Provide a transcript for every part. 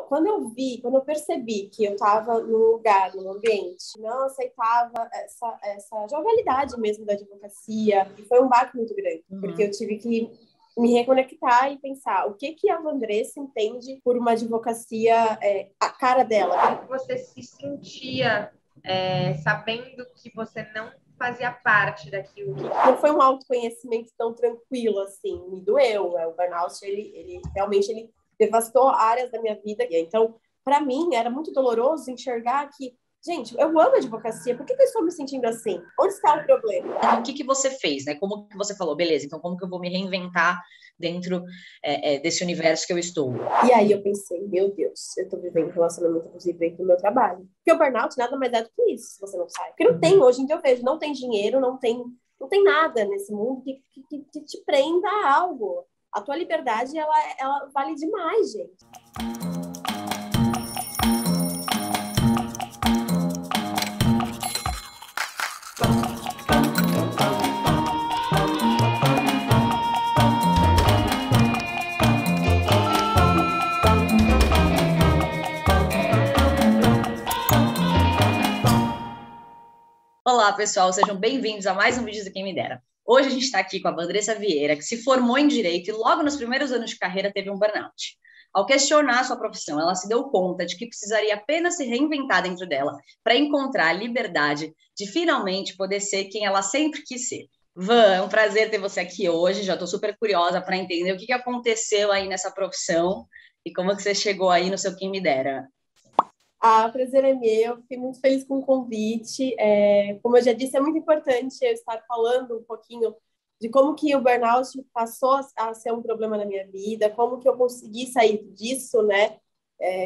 Quando eu percebi que eu estava num lugar, num ambiente, não aceitava essa jovialidade mesmo da advocacia, e foi um baque muito grande, porque eu tive que me reconectar e pensar o que a Vanessa entende por uma advocacia, a cara dela. Como que você se sentia sabendo que você não fazia parte daquilo? Não foi um autoconhecimento tão tranquilo assim, me doeu. O burnout, ele realmente devastou áreas da minha vida. Então, para mim, era muito doloroso enxergar que, gente, eu amo a advocacia, por que eu estou me sentindo assim? Onde está o problema? Então, o que você fez, né? Como que você falou, beleza, então como que eu vou me reinventar dentro desse universo que eu estou? E aí eu pensei, meu Deus, eu estou vivendo um relacionamento abusivo dentro do meu trabalho. Porque o burnout nada mais é do que isso, se você não sabe. Porque não tem, hoje em dia eu vejo, não tem dinheiro, não tem nada nesse mundo que te prenda a algo. A tua liberdade, ela vale demais, gente. Olá, pessoal, sejam bem-vindos a mais um vídeo do Quem Me Dera. Hoje a gente está aqui com a Vanessa Vieira, que se formou em Direito e logo nos primeiros anos de carreira teve um burnout. Ao questionar a sua profissão, ela se deu conta de que precisaria apenas se reinventar dentro dela para encontrar a liberdade de finalmente poder ser quem ela sempre quis ser. Van, é um prazer ter você aqui hoje, já estou super curiosa para entender o que aconteceu aí nessa profissão e como que você chegou aí no seu Quem Me Dera. O prazer é meu, fiquei muito feliz com o convite. Como eu já disse, é muito importante eu estar falando um pouquinho de como que o burnout passou a ser um problema na minha vida, como que eu consegui sair disso, né?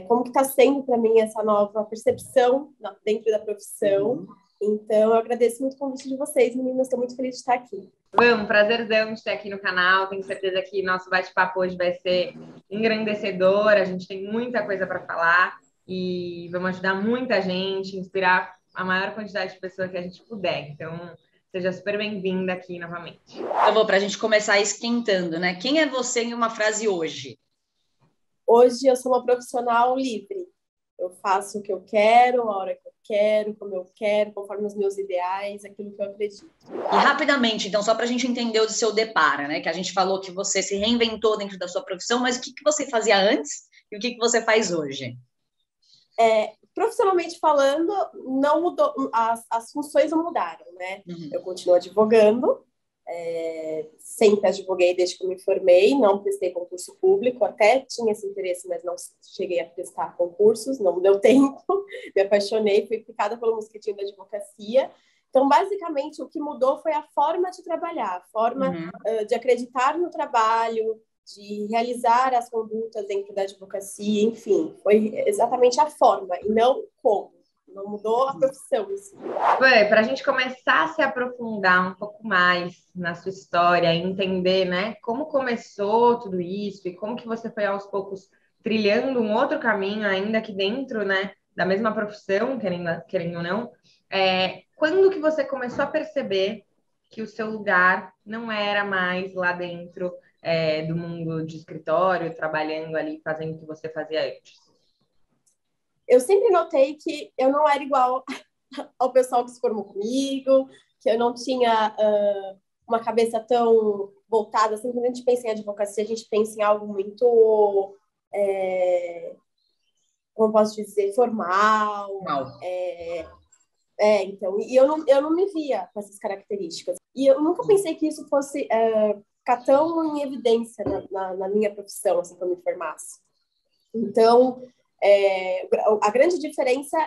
Como que está sendo para mim essa nova percepção dentro da profissão. Então, eu agradeço muito o convite de vocês, meninas, estou muito feliz de estar aqui. Vamos, prazerzão de ter aqui no canal, tenho certeza que nosso bate-papo hoje vai ser engrandecedor, a gente tem muita coisa para falar e vamos ajudar muita gente, inspirar a maior quantidade de pessoas que a gente puder. Então, seja super bem-vinda aqui novamente. Eu vou para a gente começar esquentando, né? Quem é você em uma frase hoje? Hoje eu sou uma profissional livre. Eu faço o que eu quero, a hora que eu quero, como eu quero, conforme os meus ideais, aquilo que eu acredito. E rapidamente, então, só para a gente entender o seu depara, né? Que a gente falou que você se reinventou dentro da sua profissão, mas o que você fazia antes e o que você faz hoje? Profissionalmente falando, não mudou, as funções não mudaram, né? Eu continuo advogando, sempre advoguei desde que eu me formei, não prestei concurso público, até tinha esse interesse, mas não cheguei a prestar concursos, não deu tempo, me apaixonei, fui picada pelo mosquitinho da advocacia. Então, basicamente, o que mudou foi a forma de trabalhar, a forma de acreditar no trabalho, de realizar as condutas dentro da advocacia, enfim, foi exatamente a forma e não como. Não mudou a profissão. Para a gente começar a se aprofundar um pouco mais na sua história, entender, né, como começou tudo isso e como que você foi aos poucos trilhando um outro caminho, ainda que dentro, né, da mesma profissão, querendo ou não, quando que você começou a perceber que o seu lugar não era mais lá dentro do mundo de escritório, trabalhando ali, fazendo o que você fazia antes? Eu sempre notei que eu não era igual ao pessoal que se formou comigo, que eu não tinha uma cabeça tão voltada. Assim, quando a gente pensa em advocacia, a gente pensa em algo muito, como posso dizer, formal. Então, e eu não me via com essas características. E eu nunca pensei que isso fosse ficar tão em evidência na minha profissão, assim, quando eu me formasse. Então, a grande diferença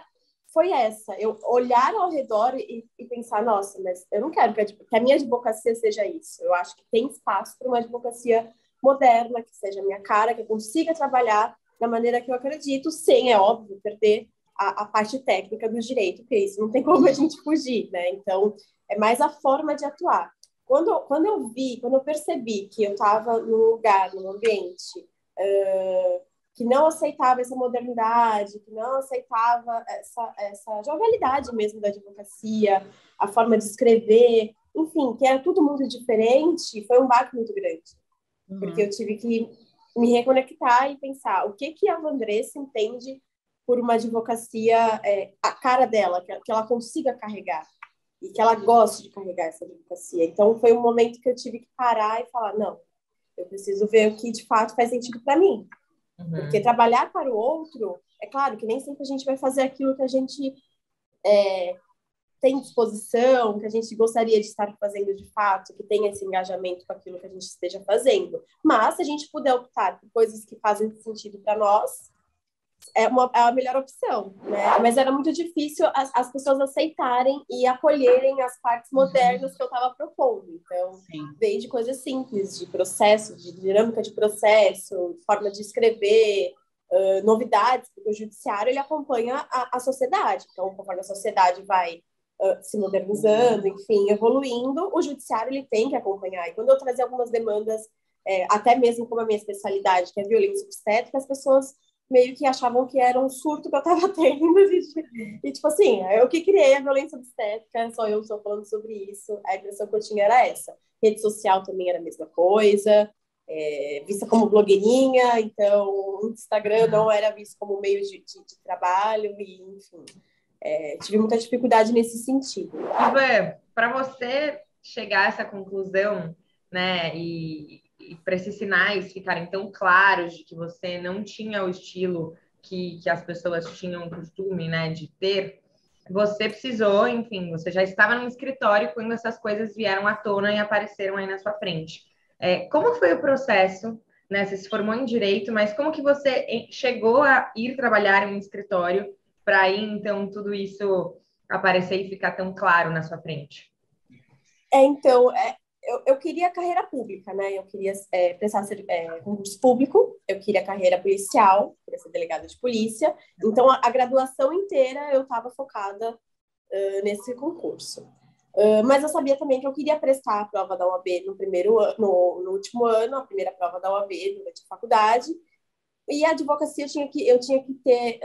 foi essa, eu olhar ao redor e pensar, nossa, mas eu não quero que a minha advocacia seja isso. Eu acho que tem espaço para uma advocacia moderna, que seja a minha cara, que eu consiga trabalhar da maneira que eu acredito, sem, é óbvio, perder a parte técnica do direito, porque isso não tem como a gente fugir, né? Então, é mais a forma de atuar. Quando eu percebi que eu estava num lugar, num ambiente que não aceitava essa modernidade, que não aceitava essa jovialidade mesmo da advocacia, a forma de escrever, enfim, que era tudo muito diferente, foi um baque muito grande. Porque eu tive que me reconectar e pensar o que a Vanessa entende por uma advocacia, a cara dela, que ela consiga carregar e que ela goste de carregar essa advocacia. Então, foi um momento que eu tive que parar e falar, não, eu preciso ver o que de fato faz sentido para mim. Porque trabalhar para o outro, é claro que nem sempre a gente vai fazer aquilo que a gente tem disposição, que a gente gostaria de estar fazendo de fato, que tenha esse engajamento com aquilo que a gente esteja fazendo. Mas, se a gente puder optar por coisas que fazem sentido para nós, é a melhor opção, né? Mas era muito difícil as pessoas aceitarem e acolherem as partes modernas que eu estava propondo. Então, veio de coisas simples, de processo, de dinâmica de processo, forma de escrever, novidades, porque o judiciário ele acompanha a sociedade. Então, conforme a sociedade vai se modernizando, enfim, evoluindo, o judiciário ele tem que acompanhar. E quando eu trazia algumas demandas, até mesmo como a minha especialidade, que é violência obstétrica, as pessoas meio que achavam que era um surto que eu estava tendo. E, tipo assim, eu que criei a violência obstétrica, só eu estou falando sobre isso. A impressão que eu tinha era essa. Rede social também era a mesma coisa, vista como blogueirinha, então o Instagram não era visto como meio de trabalho, e, enfim, tive muita dificuldade nesse sentido. Ivan, para você chegar a essa conclusão, né, e para esses sinais ficarem tão claros de que você não tinha o estilo que as pessoas tinham o costume, né, de ter, você precisou, enfim, você já estava no escritório quando essas coisas vieram à tona e apareceram aí na sua frente. Como foi o processo, né? Você se formou em Direito, mas como que você chegou a ir trabalhar em um escritório para aí, então, tudo isso aparecer e ficar tão claro na sua frente? Então, eu queria carreira pública, né? Eu queria prestar concurso público, eu queria carreira policial, queria ser delegada de polícia. Então, a graduação inteira eu estava focada nesse concurso. Mas eu sabia também que eu queria prestar a prova da OAB no último ano, a primeira prova da OAB durante a faculdade. E a advocacia, eu tinha que ter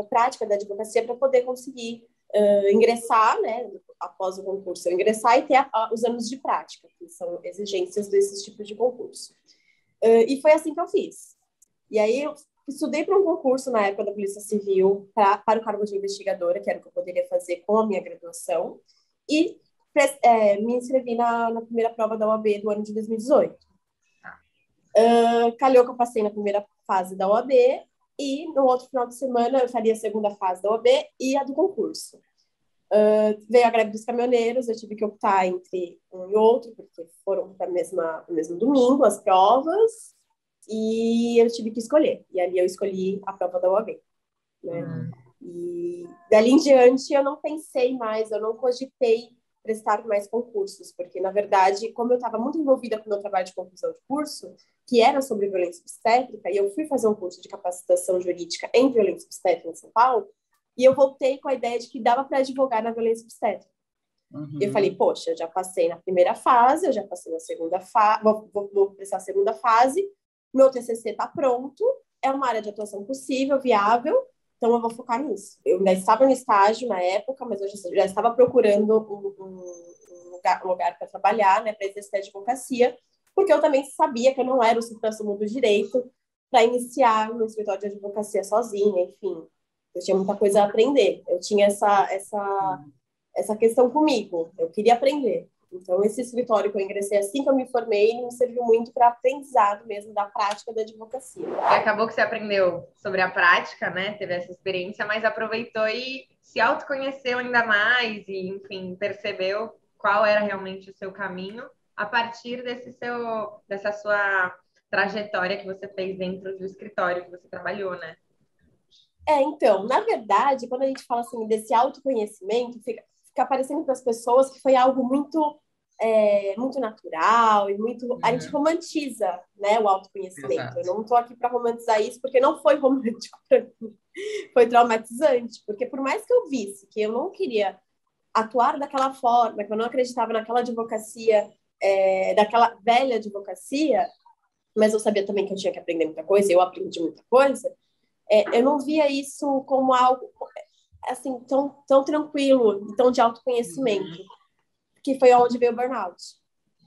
prática da advocacia para poder conseguir ingressar, né, após o concurso, ingressar e ter os anos de prática, que são exigências desses tipos de concurso. E foi assim que eu fiz. E aí eu estudei para um concurso na época da Polícia Civil para o cargo de investigadora, que era o que eu poderia fazer com a minha graduação, e me inscrevi na primeira prova da OAB do ano de 2018. Calhou que eu passei na primeira fase da OAB, e no outro final de semana eu faria a segunda fase da OAB e a do concurso. Veio a greve dos caminhoneiros, eu tive que optar entre um e outro, porque foram para o mesmo domingo as provas, e eu tive que escolher. E ali eu escolhi a prova da OAB. Né? E dali em diante eu não pensei mais, eu não cogitei prestar mais concursos, porque, na verdade, como eu estava muito envolvida com o meu trabalho de conclusão de curso, que era sobre violência obstétrica, e eu fui fazer um curso de capacitação jurídica em violência obstétrica em São Paulo, e eu voltei com a ideia de que dava para advogar na violência obstétrica. Eu falei, poxa, eu já passei na primeira fase, eu já passei na segunda fase, vou prestar a segunda fase, meu TCC está pronto, é uma área de atuação possível, viável, então eu vou focar nisso. Eu ainda estava no estágio na época, mas eu já estava procurando um lugar para trabalhar, né, para exercer a advocacia, porque eu também sabia que eu não era o supra-sumo do direito para iniciar no escritório de advocacia sozinha, enfim. Eu tinha muita coisa a aprender. Eu tinha essa questão comigo. Eu queria aprender. Então, esse escritório que eu ingressei assim que eu me formei, me serviu muito para aprendizado mesmo da prática da advocacia. E acabou que você aprendeu sobre a prática, né? Teve essa experiência, mas aproveitou e se autoconheceu ainda mais e, enfim, percebeu qual era realmente o seu caminho a partir dessa sua trajetória que você fez dentro do escritório que você trabalhou, né? Então, na verdade, quando a gente fala assim desse autoconhecimento, fica parecendo para as pessoas que foi algo muito natural e muito... A gente romantiza, né, o autoconhecimento. Exato. Eu não estou aqui para romantizar isso, porque não foi romântico para mim. Foi traumatizante, porque por mais que eu visse que eu não queria atuar daquela forma, que eu não acreditava naquela advocacia, daquela velha advocacia, mas eu sabia também que eu tinha que aprender muita coisa, eu aprendi muita coisa, eu não via isso como algo assim, tão tranquilo e tão de autoconhecimento, que foi onde veio o burnout.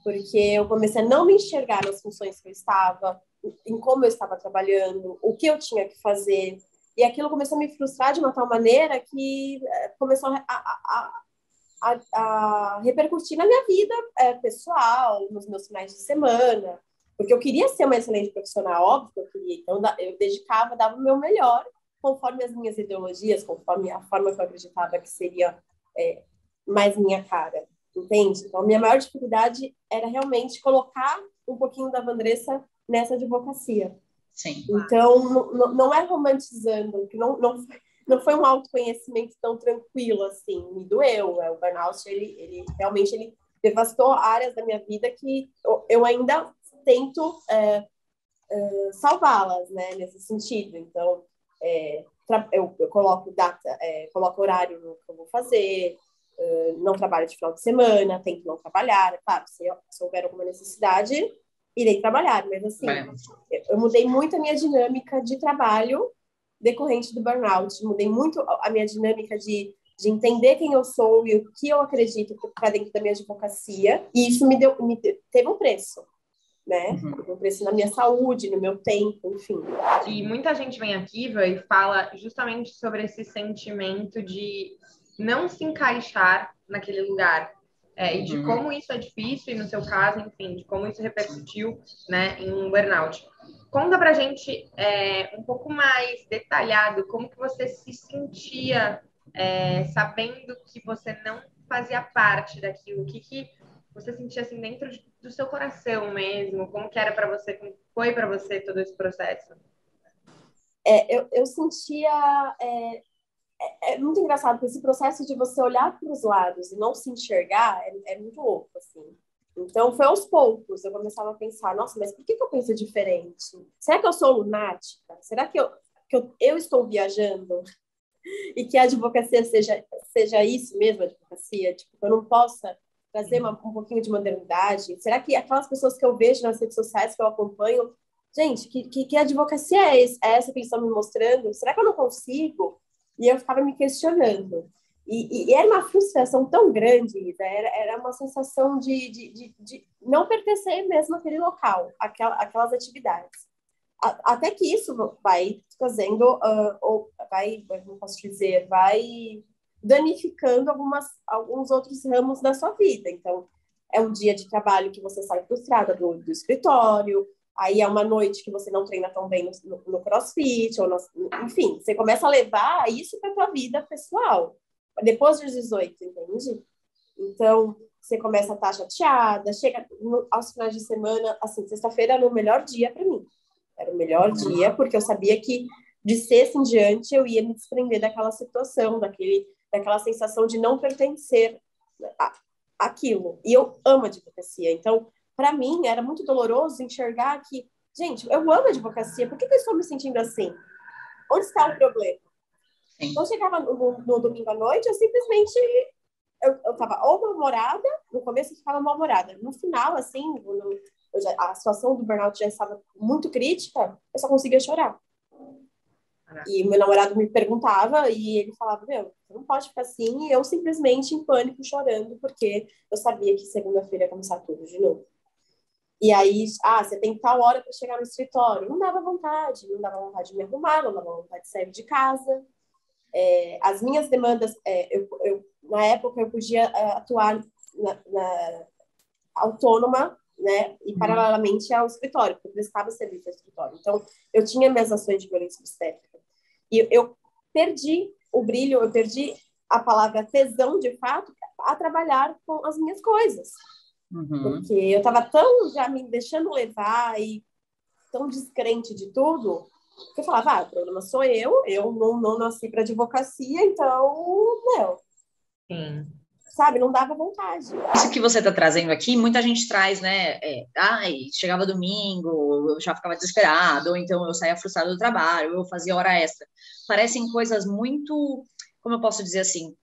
Porque eu comecei a não me enxergar nas funções que eu estava, em como eu estava trabalhando, o que eu tinha que fazer. E aquilo começou a me frustrar de uma tal maneira que começou a repercutir na minha vida pessoal, nos meus finais de semana, porque eu queria ser uma excelente profissional, óbvio que eu queria, então eu dedicava, dava o meu melhor, conforme as minhas ideologias, conforme a forma que eu acreditava que seria mais minha cara, entende? Então, a minha maior dificuldade era realmente colocar um pouquinho da Vandressa nessa advocacia. Sim. Então, não é romantizando, que não foi um autoconhecimento tão tranquilo assim, me doeu. O burnout, ele realmente ele devastou áreas da minha vida que eu ainda tento salvá-las, né, nesse sentido. Então, eu coloco data, coloco horário no que eu vou fazer, não trabalho de final de semana, tento não trabalhar. Claro, se houver alguma necessidade, irei trabalhar, mas assim, eu mudei muito a minha dinâmica de trabalho decorrente do burnout, mudei muito a minha dinâmica de entender quem eu sou e o que eu acredito para dentro da minha advocacia, e isso teve um preço, né? Um preço na minha saúde, no meu tempo, enfim. E muita gente vem aqui, Iva, e fala justamente sobre esse sentimento de não se encaixar naquele lugar. E de como isso é difícil, e no seu caso, enfim, de como isso repercutiu, né, em um burnout. Conta pra gente um pouco mais detalhado como que você se sentia sabendo que você não fazia parte daquilo, o que você sentia assim dentro do seu coração mesmo, como que era para você, como foi para você todo esse processo? Eu sentia... É muito engraçado, porque esse processo de você olhar para os lados e não se enxergar é muito louco, assim. Então, foi aos poucos, eu começava a pensar, nossa, mas por que eu penso diferente? Será que eu sou lunática? Será que eu estou viajando? E que a advocacia seja isso mesmo, a advocacia? Tipo, que eu não possa trazer um pouquinho de modernidade? Será que aquelas pessoas que eu vejo nas redes sociais, que eu acompanho, gente, que advocacia é essa que eles estão me mostrando? Será que eu não consigo? E eu ficava me questionando. E era uma frustração tão grande, Isa, era uma sensação de não pertencer mesmo àquele local, aquelas atividades. Até que isso vai fazendo, como posso dizer, vai danificando alguns outros ramos da sua vida. Então, é um dia de trabalho que você sai frustrada do escritório, aí é uma noite que você não treina tão bem no CrossFit, enfim, você começa a levar isso para a tua vida pessoal, depois dos 18, entende? Então, você começa a estar chateada, chega aos finais de semana, assim, sexta-feira era o melhor dia para mim. Era o melhor dia, porque eu sabia que de sexta em diante eu ia me desprender daquela situação, daquela sensação de não pertencer àquilo. E eu amo a advocacia, então para mim, era muito doloroso enxergar que, gente, eu amo a advocacia, por que eu estou me sentindo assim? Onde está o problema? Sim. Então, chegava no domingo à noite, eu simplesmente, eu estava ou mal-humorada, no começo eu ficava mal-humorada, no final, assim, a situação do burnout já estava muito crítica, eu só conseguia chorar. E meu namorado me perguntava e ele falava, meu, você não pode ficar assim, e eu simplesmente em pânico, chorando, porque eu sabia que segunda-feira ia começar tudo de novo. E aí, você tem tal hora para chegar no escritório. Não dava vontade de me arrumar, não dava vontade de sair de casa. As minhas demandas, na época, eu podia atuar autônoma, né, e paralelamente ao escritório, porque eu prestava serviço ao escritório. Então, eu tinha minhas ações de violência obstétrica. E eu perdi o brilho, eu perdi a palavra tesão, de fato, a trabalhar com as minhas coisas. Porque eu estava tão já me deixando levar e tão descrente de tudo, que eu falava, o problema sou eu não nasci para advocacia, então, não. Sim. Sabe, não dava vontade. Isso que você está trazendo aqui, muita gente traz, né? Chegava domingo, eu já ficava desesperado, ou então eu saía frustrado do trabalho, eu fazia hora extra. Parecem coisas muito, como eu posso dizer assim,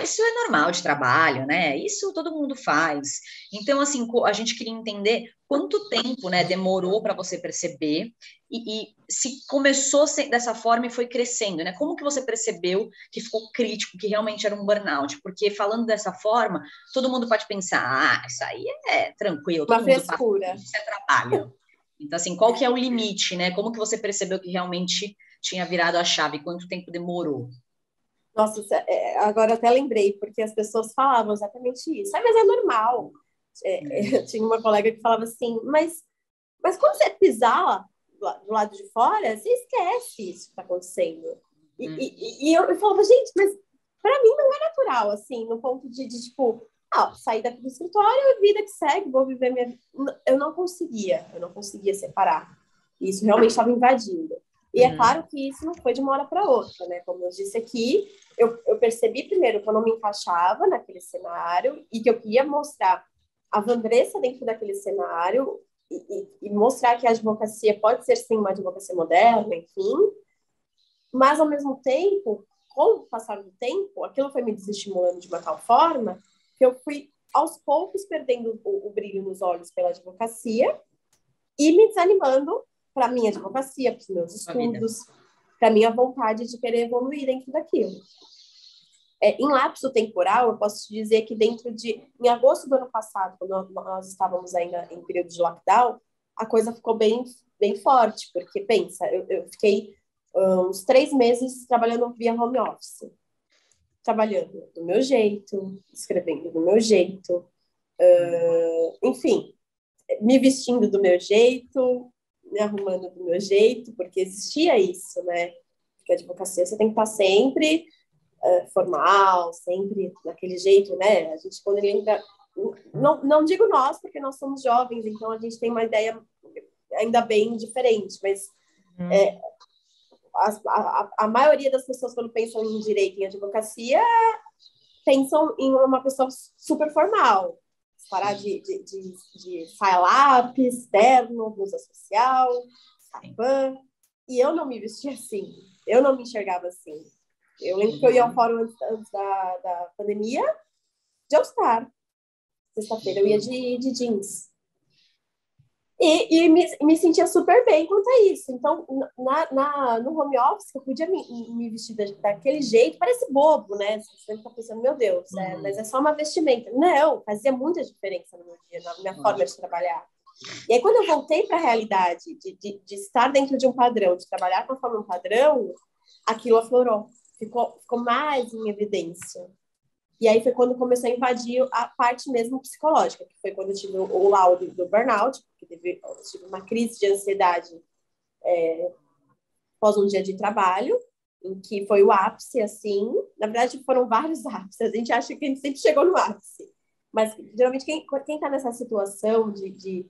isso é normal de trabalho, né? Isso todo mundo faz. Então, assim, a gente queria entender quanto tempo, né, demorou para você perceber e se começou dessa forma e foi crescendo, né? Como que você percebeu que ficou crítico, que realmente era um burnout? Porque falando dessa forma, todo mundo pode pensar, isso aí é tranquilo, todo uma mundo frescura. Isso é trabalho. Então, assim, qual que é o limite, né? Como que você percebeu que realmente tinha virado a chave? Quanto tempo demorou? Nossa, agora eu até lembrei, porque as pessoas falavam exatamente isso. Mas é normal. Eu tinha uma colega que falava assim, mas quando você pisar do lado de fora, você esquece isso que está acontecendo. E eu falava, gente, mas para mim não é natural, assim, no ponto de tipo, sair daqui do escritório, vida que segue, vou viver minha vida. Eu não conseguia separar. Isso realmente estava invadindo. E é claro que isso não foi de uma hora para outra, né? Como eu disse aqui, eu percebi primeiro que eu não me encaixava naquele cenário e que eu queria mostrar a Vandressa dentro daquele cenário e mostrar que a advocacia pode ser, sim, uma advocacia moderna, enfim, mas, ao mesmo tempo, com o passar do tempo, aquilo foi me desestimulando de uma tal forma que eu fui, aos poucos, perdendo o brilho nos olhos pela advocacia e me desanimando para a minha advocacia, para os meus estudos, para a minha vontade de querer evoluir dentro daquilo. Em lapso temporal, eu posso te dizer que em agosto do ano passado, quando nós estávamos ainda em período de lockdown, a coisa ficou bem, bem forte, porque, pensa, eu fiquei uns 3 meses trabalhando via home office, trabalhando do meu jeito, escrevendo do meu jeito, enfim, me vestindo do meu jeito, me arrumando do meu jeito, porque existia isso, né? Porque a advocacia você tem que estar sempre formal, sempre daquele jeito, né? A gente, quando ele entra... Não digo nós, porque nós somos jovens, então a gente tem uma ideia ainda bem diferente, mas a maioria das pessoas, quando pensam em direito e em advocacia, pensam em uma pessoa super formal. Parar de saia lápis, terno, blusa social, sapan. E eu não me vestia assim. Eu não me enxergava assim. Eu lembro que eu ia ao fórum antes da pandemia de All-Star. Sexta-feira eu ia de jeans. E me sentia super bem quanto a isso. Então, no home office, eu podia me vestir daquele jeito, parece bobo, né? Você está pensando, meu Deus, mas é só uma vestimenta. Não, fazia muita diferença no meu dia, na minha forma de trabalhar. E aí, quando eu voltei para a realidade de estar dentro de um padrão, de trabalhar conforme um padrão, aquilo aflorou, ficou mais em evidência. E aí foi quando começou a invadir a parte mesmo psicológica, que foi quando eu tive o laudo do burnout, porque eu tive uma crise de ansiedade após um dia de trabalho, em que foi o ápice, assim. Na verdade, foram vários ápices. A gente acha que a gente sempre chegou no ápice. Mas, geralmente, quem está nessa situação de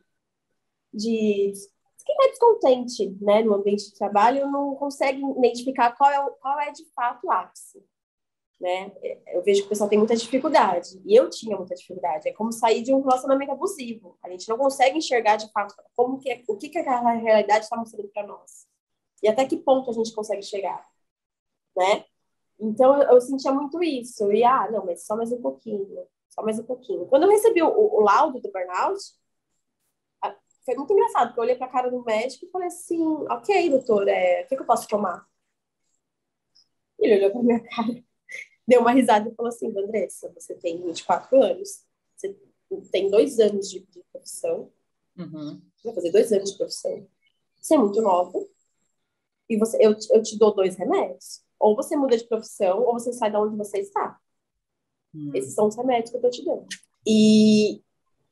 quem está descontente, né, no ambiente de trabalho não consegue identificar qual é de fato o ápice. Né? Eu vejo que o pessoal tem muita dificuldade, e eu tinha muita dificuldade. É como sair de um relacionamento abusivo. A gente não consegue enxergar de fato o que aquela realidade está mostrando para nós. E até que ponto a gente consegue chegar, né? Então eu sentia muito isso. E não, mas só mais um pouquinho, só mais um pouquinho. Quando eu recebi o laudo do burnout, foi muito engraçado, porque eu olhei para a cara do médico e falei assim: ok, doutor, o que eu posso tomar? Ele olhou para minha cara, deu uma risada e falou assim: Andressa, você tem 24 anos, você tem 2 anos de profissão, vai fazer 2 anos de profissão, você é muito nova, e eu te dou 2 remédios. Ou você muda de profissão, ou você sai de onde você está. Esses são os remédios que eu estou te dando. E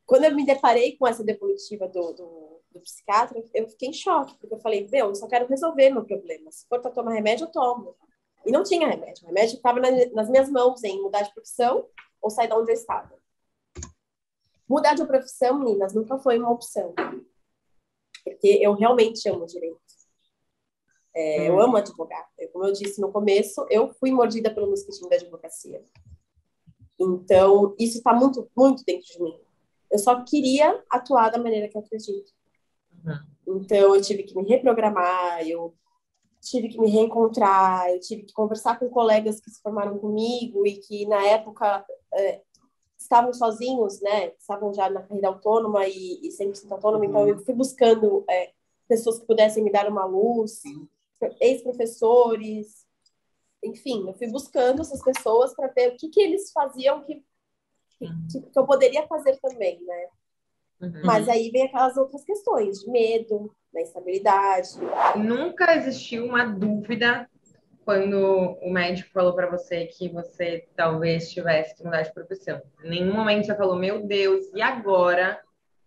quando eu me deparei com essa devolutiva do psiquiatra, eu fiquei em choque, porque eu falei: eu só quero resolver meu problema. Se for para tomar remédio, eu tomo. E não tinha remédio. O remédio estava nas minhas mãos em mudar de profissão ou sair de onde eu estava. Mudar de profissão, meninas, nunca foi uma opção. Porque eu realmente amo direito. Eu amo advogar. Como eu disse no começo, eu fui mordida pelo mosquitinho da advocacia. Então, isso está muito, muito dentro de mim. Eu só queria atuar da maneira que eu acredito. Então, eu tive que me reprogramar, eu tive que me reencontrar, eu tive que conversar com colegas que se formaram comigo e que, na época, estavam sozinhos, né? Estavam já na carreira autônoma e 100% autônoma. Então, eu fui buscando pessoas que pudessem me dar uma luz, ex-professores, enfim, eu fui buscando essas pessoas para ver o que eles faziam que eu poderia fazer também, né? Mas aí vem aquelas outras questões de medo, da instabilidade. Nunca existiu uma dúvida quando o médico falou para você que você talvez tivesse que mudar de profissão? Em nenhum momento você falou, meu Deus, e agora?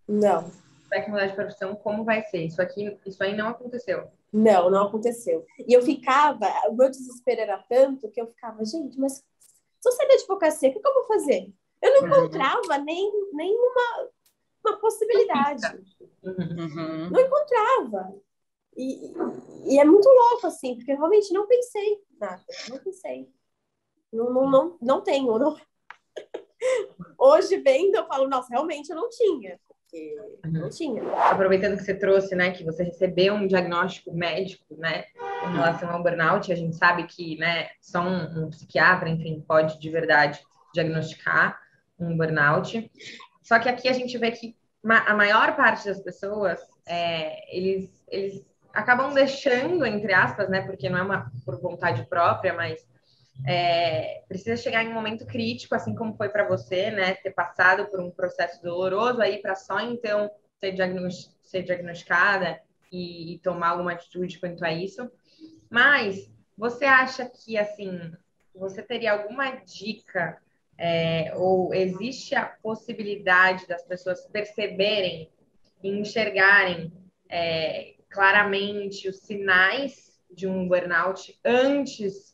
Não. Vai que mudar de profissão, como vai ser? Isso aí não aconteceu. Não, não aconteceu. E eu ficava, o meu desespero era tanto que eu ficava, gente, mas se eu sair da advocacia, o que eu vou fazer? Eu não encontrava nenhuma possibilidade. Não encontrava. E é muito louco, assim, porque eu realmente não pensei nada. Não pensei. Não tenho. Não... Hoje, vendo, eu falo, nossa, realmente eu não tinha. Porque não tinha. Aproveitando que você trouxe, né, que você recebeu um diagnóstico médico, né, em relação ao burnout, a gente sabe que, né, só um psiquiatra, enfim, pode de verdade diagnosticar um burnout. Só que aqui a gente vê que a maior parte das pessoas, eles acabam deixando, entre aspas, né, porque não é por vontade própria, mas precisa chegar em um momento crítico, assim como foi para você, né, ter passado por um processo doloroso aí para só então ser diagnosticada e tomar alguma atitude quanto a isso. Mas você acha que, assim, você teria alguma dica ou existe a possibilidade das pessoas perceberem e enxergarem claramente os sinais de um burnout antes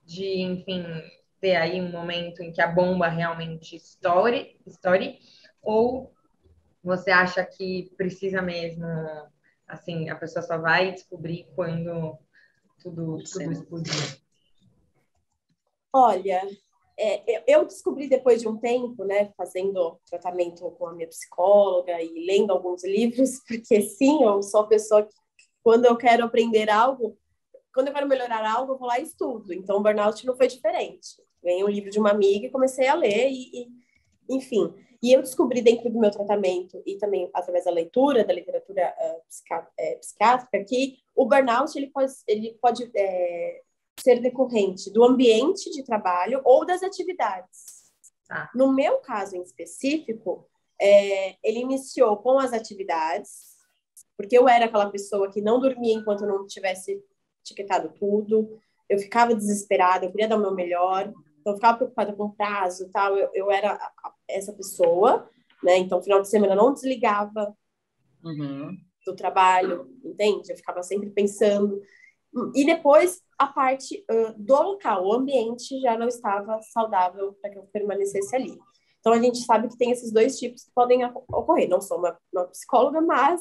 de, enfim, ter aí um momento em que a bomba realmente estoure, ou você acha que precisa mesmo, assim, a pessoa só vai descobrir quando tudo explodir? Olha, eu descobri depois de um tempo, né, fazendo tratamento com a minha psicóloga e lendo alguns livros, porque sim, eu sou a pessoa que, quando eu quero aprender algo, quando eu quero melhorar algo, eu vou lá e estudo. Então, o burnout não foi diferente. Ganhei um livro de uma amiga e comecei a ler, enfim. E eu descobri dentro do meu tratamento e também através da leitura, da literatura psiquiátrica, que o burnout ele pode ser decorrente do ambiente de trabalho ou das atividades. No meu caso em específico, ele iniciou com as atividades, porque eu era aquela pessoa que não dormia enquanto eu não tivesse etiquetado tudo, eu ficava desesperada, eu queria dar o meu melhor, então eu ficava preocupada com o prazo e tal, eu era essa pessoa, né? Então, final de semana eu não desligava do trabalho, entende? Eu ficava sempre pensando. E depois, a parte do local, o ambiente já não estava saudável para que eu permanecesse ali. Então, a gente sabe que tem esses dois tipos que podem ocorrer. Não sou uma psicóloga, mas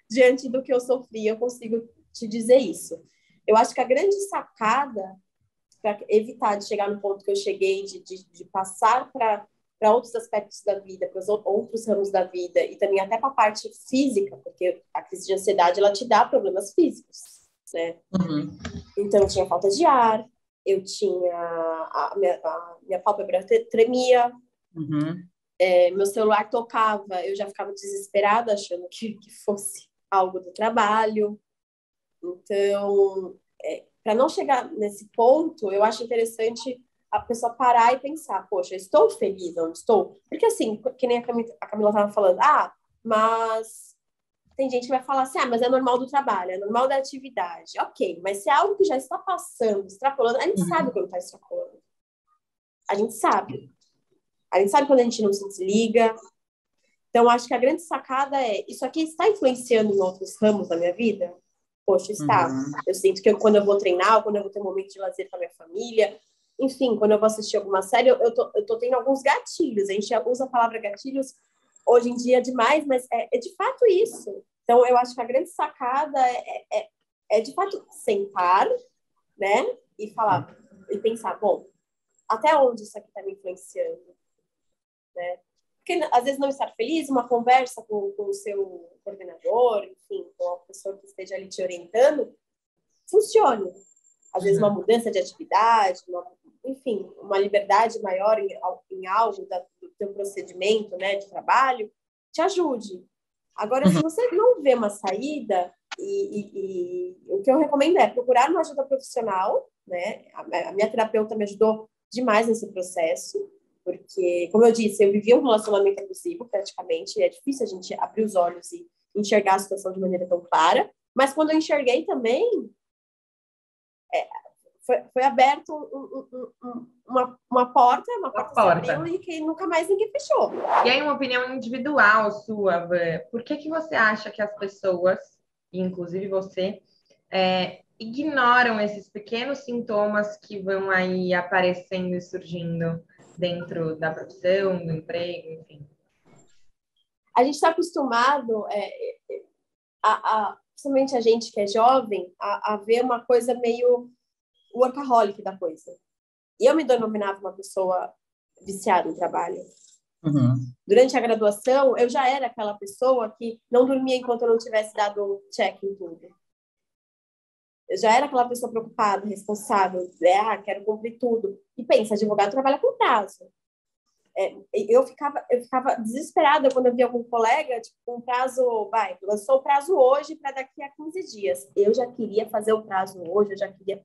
diante do que eu sofri, eu consigo te dizer isso. Eu acho que a grande sacada para evitar de chegar no ponto que eu cheguei, de passar para outros aspectos da vida, para os outros ramos da vida, e também até para a parte física, porque a crise de ansiedade, ela te dá problemas físicos, né? Então, eu tinha falta de ar, eu tinha... A minha pálpebra tremia, meu celular tocava, eu já ficava desesperada, achando que fosse algo do trabalho. Então, para não chegar nesse ponto, eu acho interessante a pessoa parar e pensar, poxa, estou feliz onde estou? Porque assim, que nem a Camila estava falando, mas tem gente que vai falar assim, mas é normal do trabalho, é normal da atividade. Ok, mas se é algo que já está passando, extrapolando, a gente sabe quando está extrapolando. A gente sabe. A gente sabe quando a gente não se desliga. Então, acho que a grande sacada isso aqui está influenciando em outros ramos da minha vida? Poxa, está. Eu sinto que quando eu vou treinar, quando eu vou ter um momento de lazer com a minha família, enfim, quando eu vou assistir alguma série, eu tô tendo alguns gatilhos. A gente já usa a palavra gatilhos hoje em dia demais, mas é de fato isso. Então, eu acho que a grande sacada é de fato sentar, né, e falar, e pensar, bom, até onde isso aqui está me influenciando, né? Porque às vezes não estar feliz, uma conversa com o seu coordenador, enfim, com a pessoa que esteja ali te orientando, funcione. Às vezes uma mudança de atividade, enfim, uma liberdade maior em algo do teu procedimento, né, de trabalho, te ajude. Agora, se você não vê uma saída, e o que eu recomendo é procurar uma ajuda profissional, né? A minha terapeuta me ajudou demais nesse processo, Porque, como eu disse, eu vivia um relacionamento abusivo, praticamente, e é difícil a gente abrir os olhos e enxergar a situação de maneira tão clara. Mas quando eu enxerguei também, foi aberto uma porta se abriu e que nunca mais ninguém fechou. E aí, uma opinião individual sua, Van, por que você acha que as pessoas, inclusive você, ignoram esses pequenos sintomas que vão aí aparecendo e surgindo dentro da profissão, do emprego, enfim? A gente está acostumado, principalmente a gente que é jovem, a ver uma coisa meio workaholic da coisa. E eu me denominava uma pessoa viciada em trabalho. Uhum. Durante a graduação, eu já era aquela pessoa que não dormia enquanto eu não tivesse dado check em tudo. Eu já era aquela pessoa preocupada, responsável, quero cumprir tudo. E pensa, advogado trabalha com prazo. Eu ficava desesperada quando eu via algum colega, tipo, um prazo, lançou o prazo hoje para daqui a 15 dias. Eu já queria fazer o prazo hoje, eu já queria...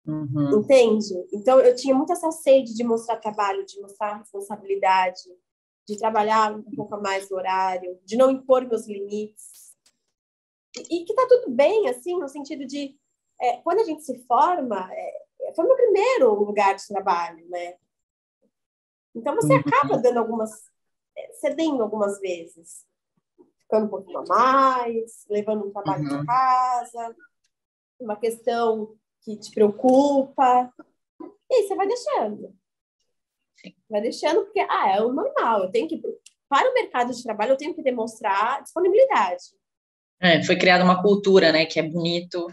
Uhum. Entende? Então, eu tinha muita essa sede de mostrar trabalho, de mostrar responsabilidade, de trabalhar um pouco a mais no horário, de não impor meus limites. E que tá tudo bem, assim, no sentido de... quando a gente se forma, foi o meu primeiro lugar de trabalho, né? Então, você acaba cedendo algumas vezes, ficando um pouquinho a mais, levando um trabalho de casa, uma questão que te preocupa, e aí você vai deixando. Sim. Vai deixando porque, é o normal, eu tenho que... Para o mercado de trabalho, eu tenho que demonstrar disponibilidade. Foi criada uma cultura, né, que é bonito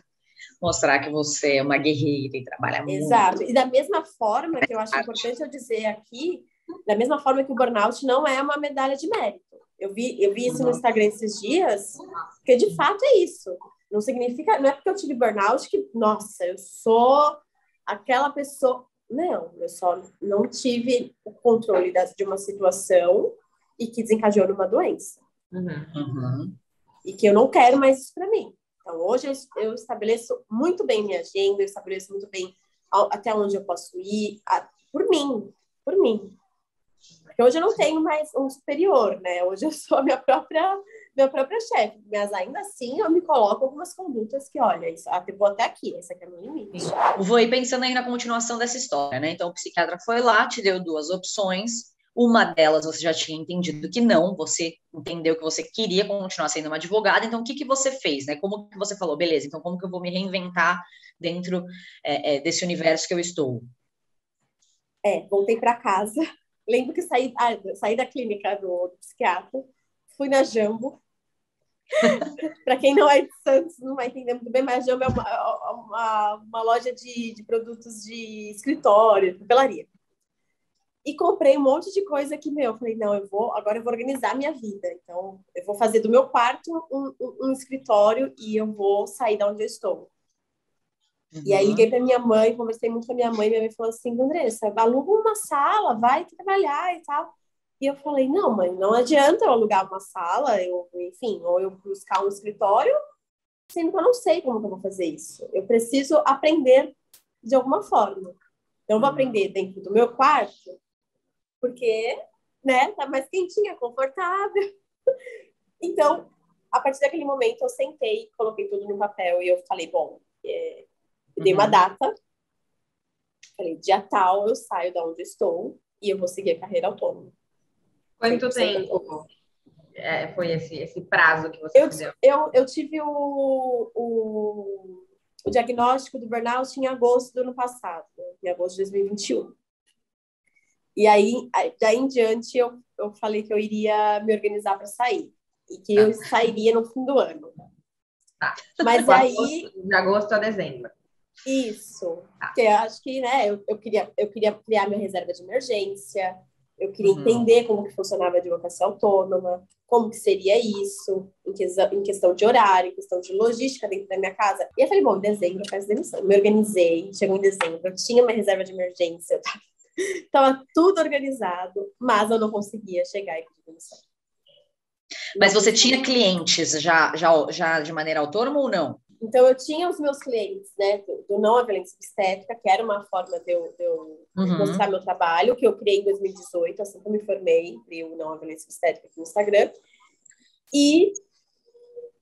mostrar que você é uma guerreira e trabalha muito. Exato. E da mesma forma que eu acho importante eu dizer aqui, da mesma forma que o burnout não é uma medalha de mérito. Eu vi isso no Instagram esses dias, porque de fato é isso. Não significa, não é porque eu tive burnout que, nossa, eu sou aquela pessoa. Não, eu só não tive o controle de uma situação e que desencadeou numa doença. Uhum. E que eu não quero mais isso para mim. Então, hoje eu estabeleço muito bem minha agenda, eu estabeleço muito bem até onde eu posso ir, por mim. Porque hoje eu não tenho mais um superior, né? Hoje eu sou a minha própria chefe. Mas ainda assim eu me coloco algumas condutas que, olha, eu vou até aqui, esse aqui é o meu limite. Vou ir pensando aí na continuação dessa história, né? Então o psiquiatra foi lá, te deu 2 opções. Uma delas você já tinha entendido que não, você entendeu que você queria continuar sendo uma advogada, então o que você fez, né? Como que você falou, beleza, então como que eu vou me reinventar dentro desse universo que eu estou? Voltei para casa. Lembro que saí da clínica do psiquiatra, fui na Jambo. Para quem não é de Santos, não vai entender muito bem, mas a Jambo é uma loja de produtos de escritório, de papelaria. E comprei um monte de coisa que, eu falei, não, agora eu vou organizar minha vida. Então, eu vou fazer do meu quarto um escritório e eu vou sair de onde eu estou. Uhum. E aí, liguei para minha mãe, conversei muito com a minha mãe falou assim, Andressa, aluga uma sala, vai trabalhar e tal. E eu falei, não, mãe, não adianta eu alugar uma sala, ou eu buscar um escritório, sendo que eu não sei como que eu vou fazer isso. Eu preciso aprender de alguma forma. Então, eu vou aprender dentro do meu quarto, porque, né, tá mais quentinha, confortável. Então, a partir daquele momento, eu sentei, coloquei tudo no papel e eu falei, bom, eu dei uma data, falei, dia tal eu saio da onde estou e eu vou seguir a carreira autônoma. Quanto tempo foi esse prazo que você deu? Eu tive o diagnóstico do burnout em agosto do ano passado, em agosto de 2021. E aí, daí em diante, eu falei que eu iria me organizar para sair. E que eu sairia no fim do ano. Tá. Mas aí... De agosto a dezembro. Isso. Tá. Porque eu acho que, né, eu queria criar minha reserva de emergência, eu queria entender como que funcionava a advocacia autônoma, como que seria isso, em questão de horário, em questão de logística dentro da minha casa. E eu falei, bom, em dezembro eu faço demissão. Me organizei, chegou em dezembro, eu tinha uma reserva de emergência, estava tudo organizado, mas eu não conseguia chegar e pedir demissão. Mas você tinha clientes já de maneira autônoma ou não? Então, eu tinha os meus clientes, né, do Não à Violência Obstétrica, que era uma forma de eu mostrar meu trabalho, que eu criei em 2018, assim que eu me formei, criei o Não à Violência Obstétrica aqui no Instagram. E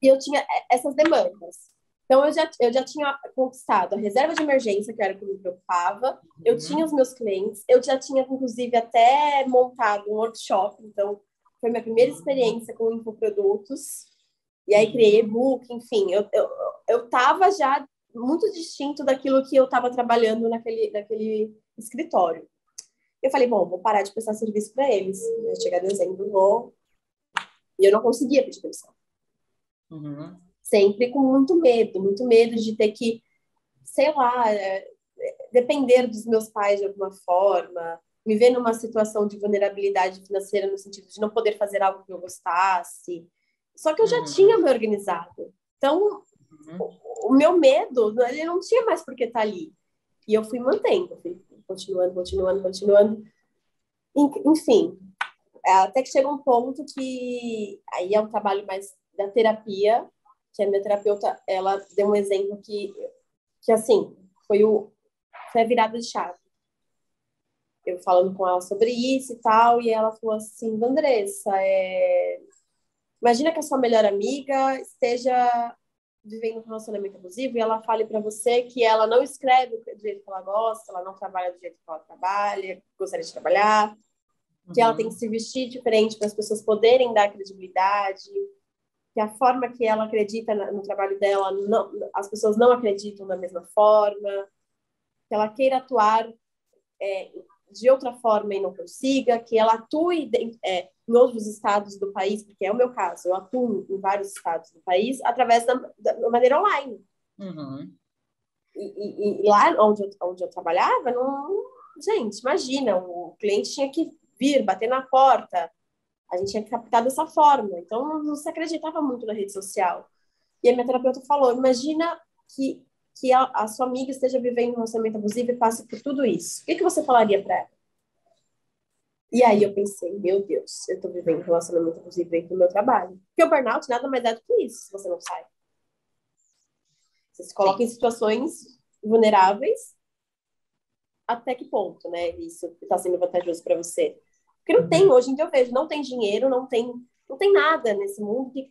eu tinha essas demandas. Então, eu já tinha conquistado a reserva de emergência, que era o que me preocupava. Eu tinha os meus clientes. Eu já tinha, inclusive, até montado um workshop. Então, foi minha primeira experiência com infoprodutos. E aí, criei e-book, enfim. Eu estava já muito distinto daquilo que eu estava trabalhando naquele escritório. Eu falei, bom, vou parar de prestar serviço para eles. Vai chegar dezembro, vou... E eu não conseguia pedir demissão. Sempre com muito medo de ter que, sei lá, depender dos meus pais de alguma forma, me ver numa situação de vulnerabilidade financeira no sentido de não poder fazer algo que eu gostasse. Só que eu já tinha me organizado. Então, o meu medo, ele não tinha mais por que estar ali. E eu fui mantendo, fui continuando. Enfim, até que chega um ponto que aí é um trabalho mais da terapia, que a minha terapeuta, ela deu um exemplo que assim, foi a virada de chave. Eu falando com ela sobre isso e tal, e ela falou assim, Andressa, imagina que a sua melhor amiga esteja vivendo um relacionamento abusivo e ela fale para você que ela não escreve do jeito que ela gosta, ela não trabalha do jeito que ela trabalha, gostaria de trabalhar, que ela tem que se vestir diferente para as pessoas poderem dar credibilidade, que a forma que ela acredita no trabalho dela, as pessoas não acreditam da mesma forma, que ela queira atuar de outra forma e não consiga, que ela atue em outros estados do país, porque é o meu caso, eu atuo em vários estados do país, através da maneira online. E lá onde eu trabalhava, gente, imagina, o cliente tinha que vir, bater na porta, a gente tinha que captar dessa forma. Então, não se acreditava muito na rede social. E a minha terapeuta falou, imagina que a sua amiga esteja vivendo um relacionamento abusivo e passe por tudo isso. O que você falaria para ela? E aí eu pensei, meu Deus, eu estou vivendo um relacionamento abusivo dentro do meu trabalho. Porque o burnout nada mais é do que isso, se você não sai. Você se coloca em situações vulneráveis, até que ponto, né? Isso está sendo vantajoso para você. Porque não tem, hoje em dia eu vejo, não tem dinheiro, não tem nada nesse mundo que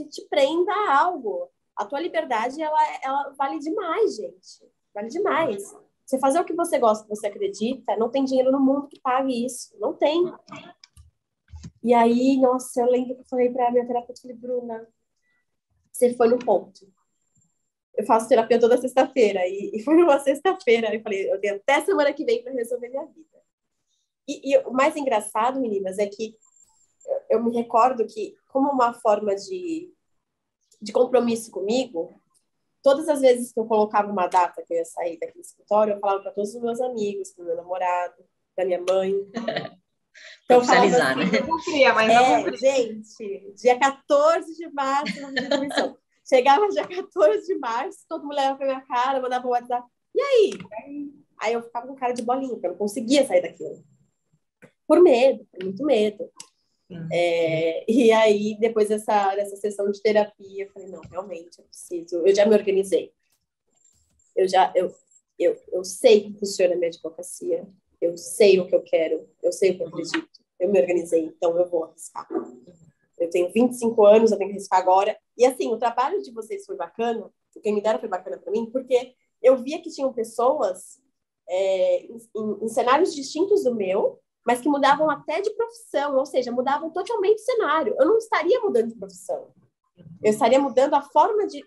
te prenda a algo. A tua liberdade, ela vale demais, gente. Vale demais. Você fazer o que você gosta, que você acredita, não tem dinheiro no mundo que pague isso. Não tem. E aí, nossa, eu lembro que eu falei pra minha terapeuta, falei, Bruna, você foi no ponto. Eu faço terapia toda sexta-feira. E foi numa sexta-feira. Eu falei, eu tenho até semana que vem para resolver minha vida. E o mais engraçado, meninas, é que eu me recordo que, como uma forma de compromisso comigo, todas as vezes que eu colocava uma data que eu ia sair daquele escritório, eu falava para todos os meus amigos, para o meu namorado, para minha mãe. Então, oficializar, assim, né? Não queria, mas não gente, dia 14 de março, não de comissão. Chegava dia 14 de março, todo mundo levava pra minha cara, mandava um WhatsApp. E aí? Aí eu ficava com cara de bolinha, porque eu não conseguia sair daquilo. Por muito medo. E aí, depois dessa sessão de terapia, eu falei, não, realmente, eu preciso. Eu já me organizei. Eu sei que funciona a minha advocacia. Eu sei o que eu quero. Eu sei o que eu acredito. Eu me organizei, então eu vou arriscar. Eu tenho 25 anos, eu tenho que arriscar agora. E assim, o trabalho de vocês foi bacana, o que me deram foi bacana para mim, porque eu via que tinham pessoas em cenários distintos do meu, mas que mudavam até de profissão, ou seja, mudavam totalmente de cenário. Eu não estaria mudando de profissão. Eu estaria mudando a forma de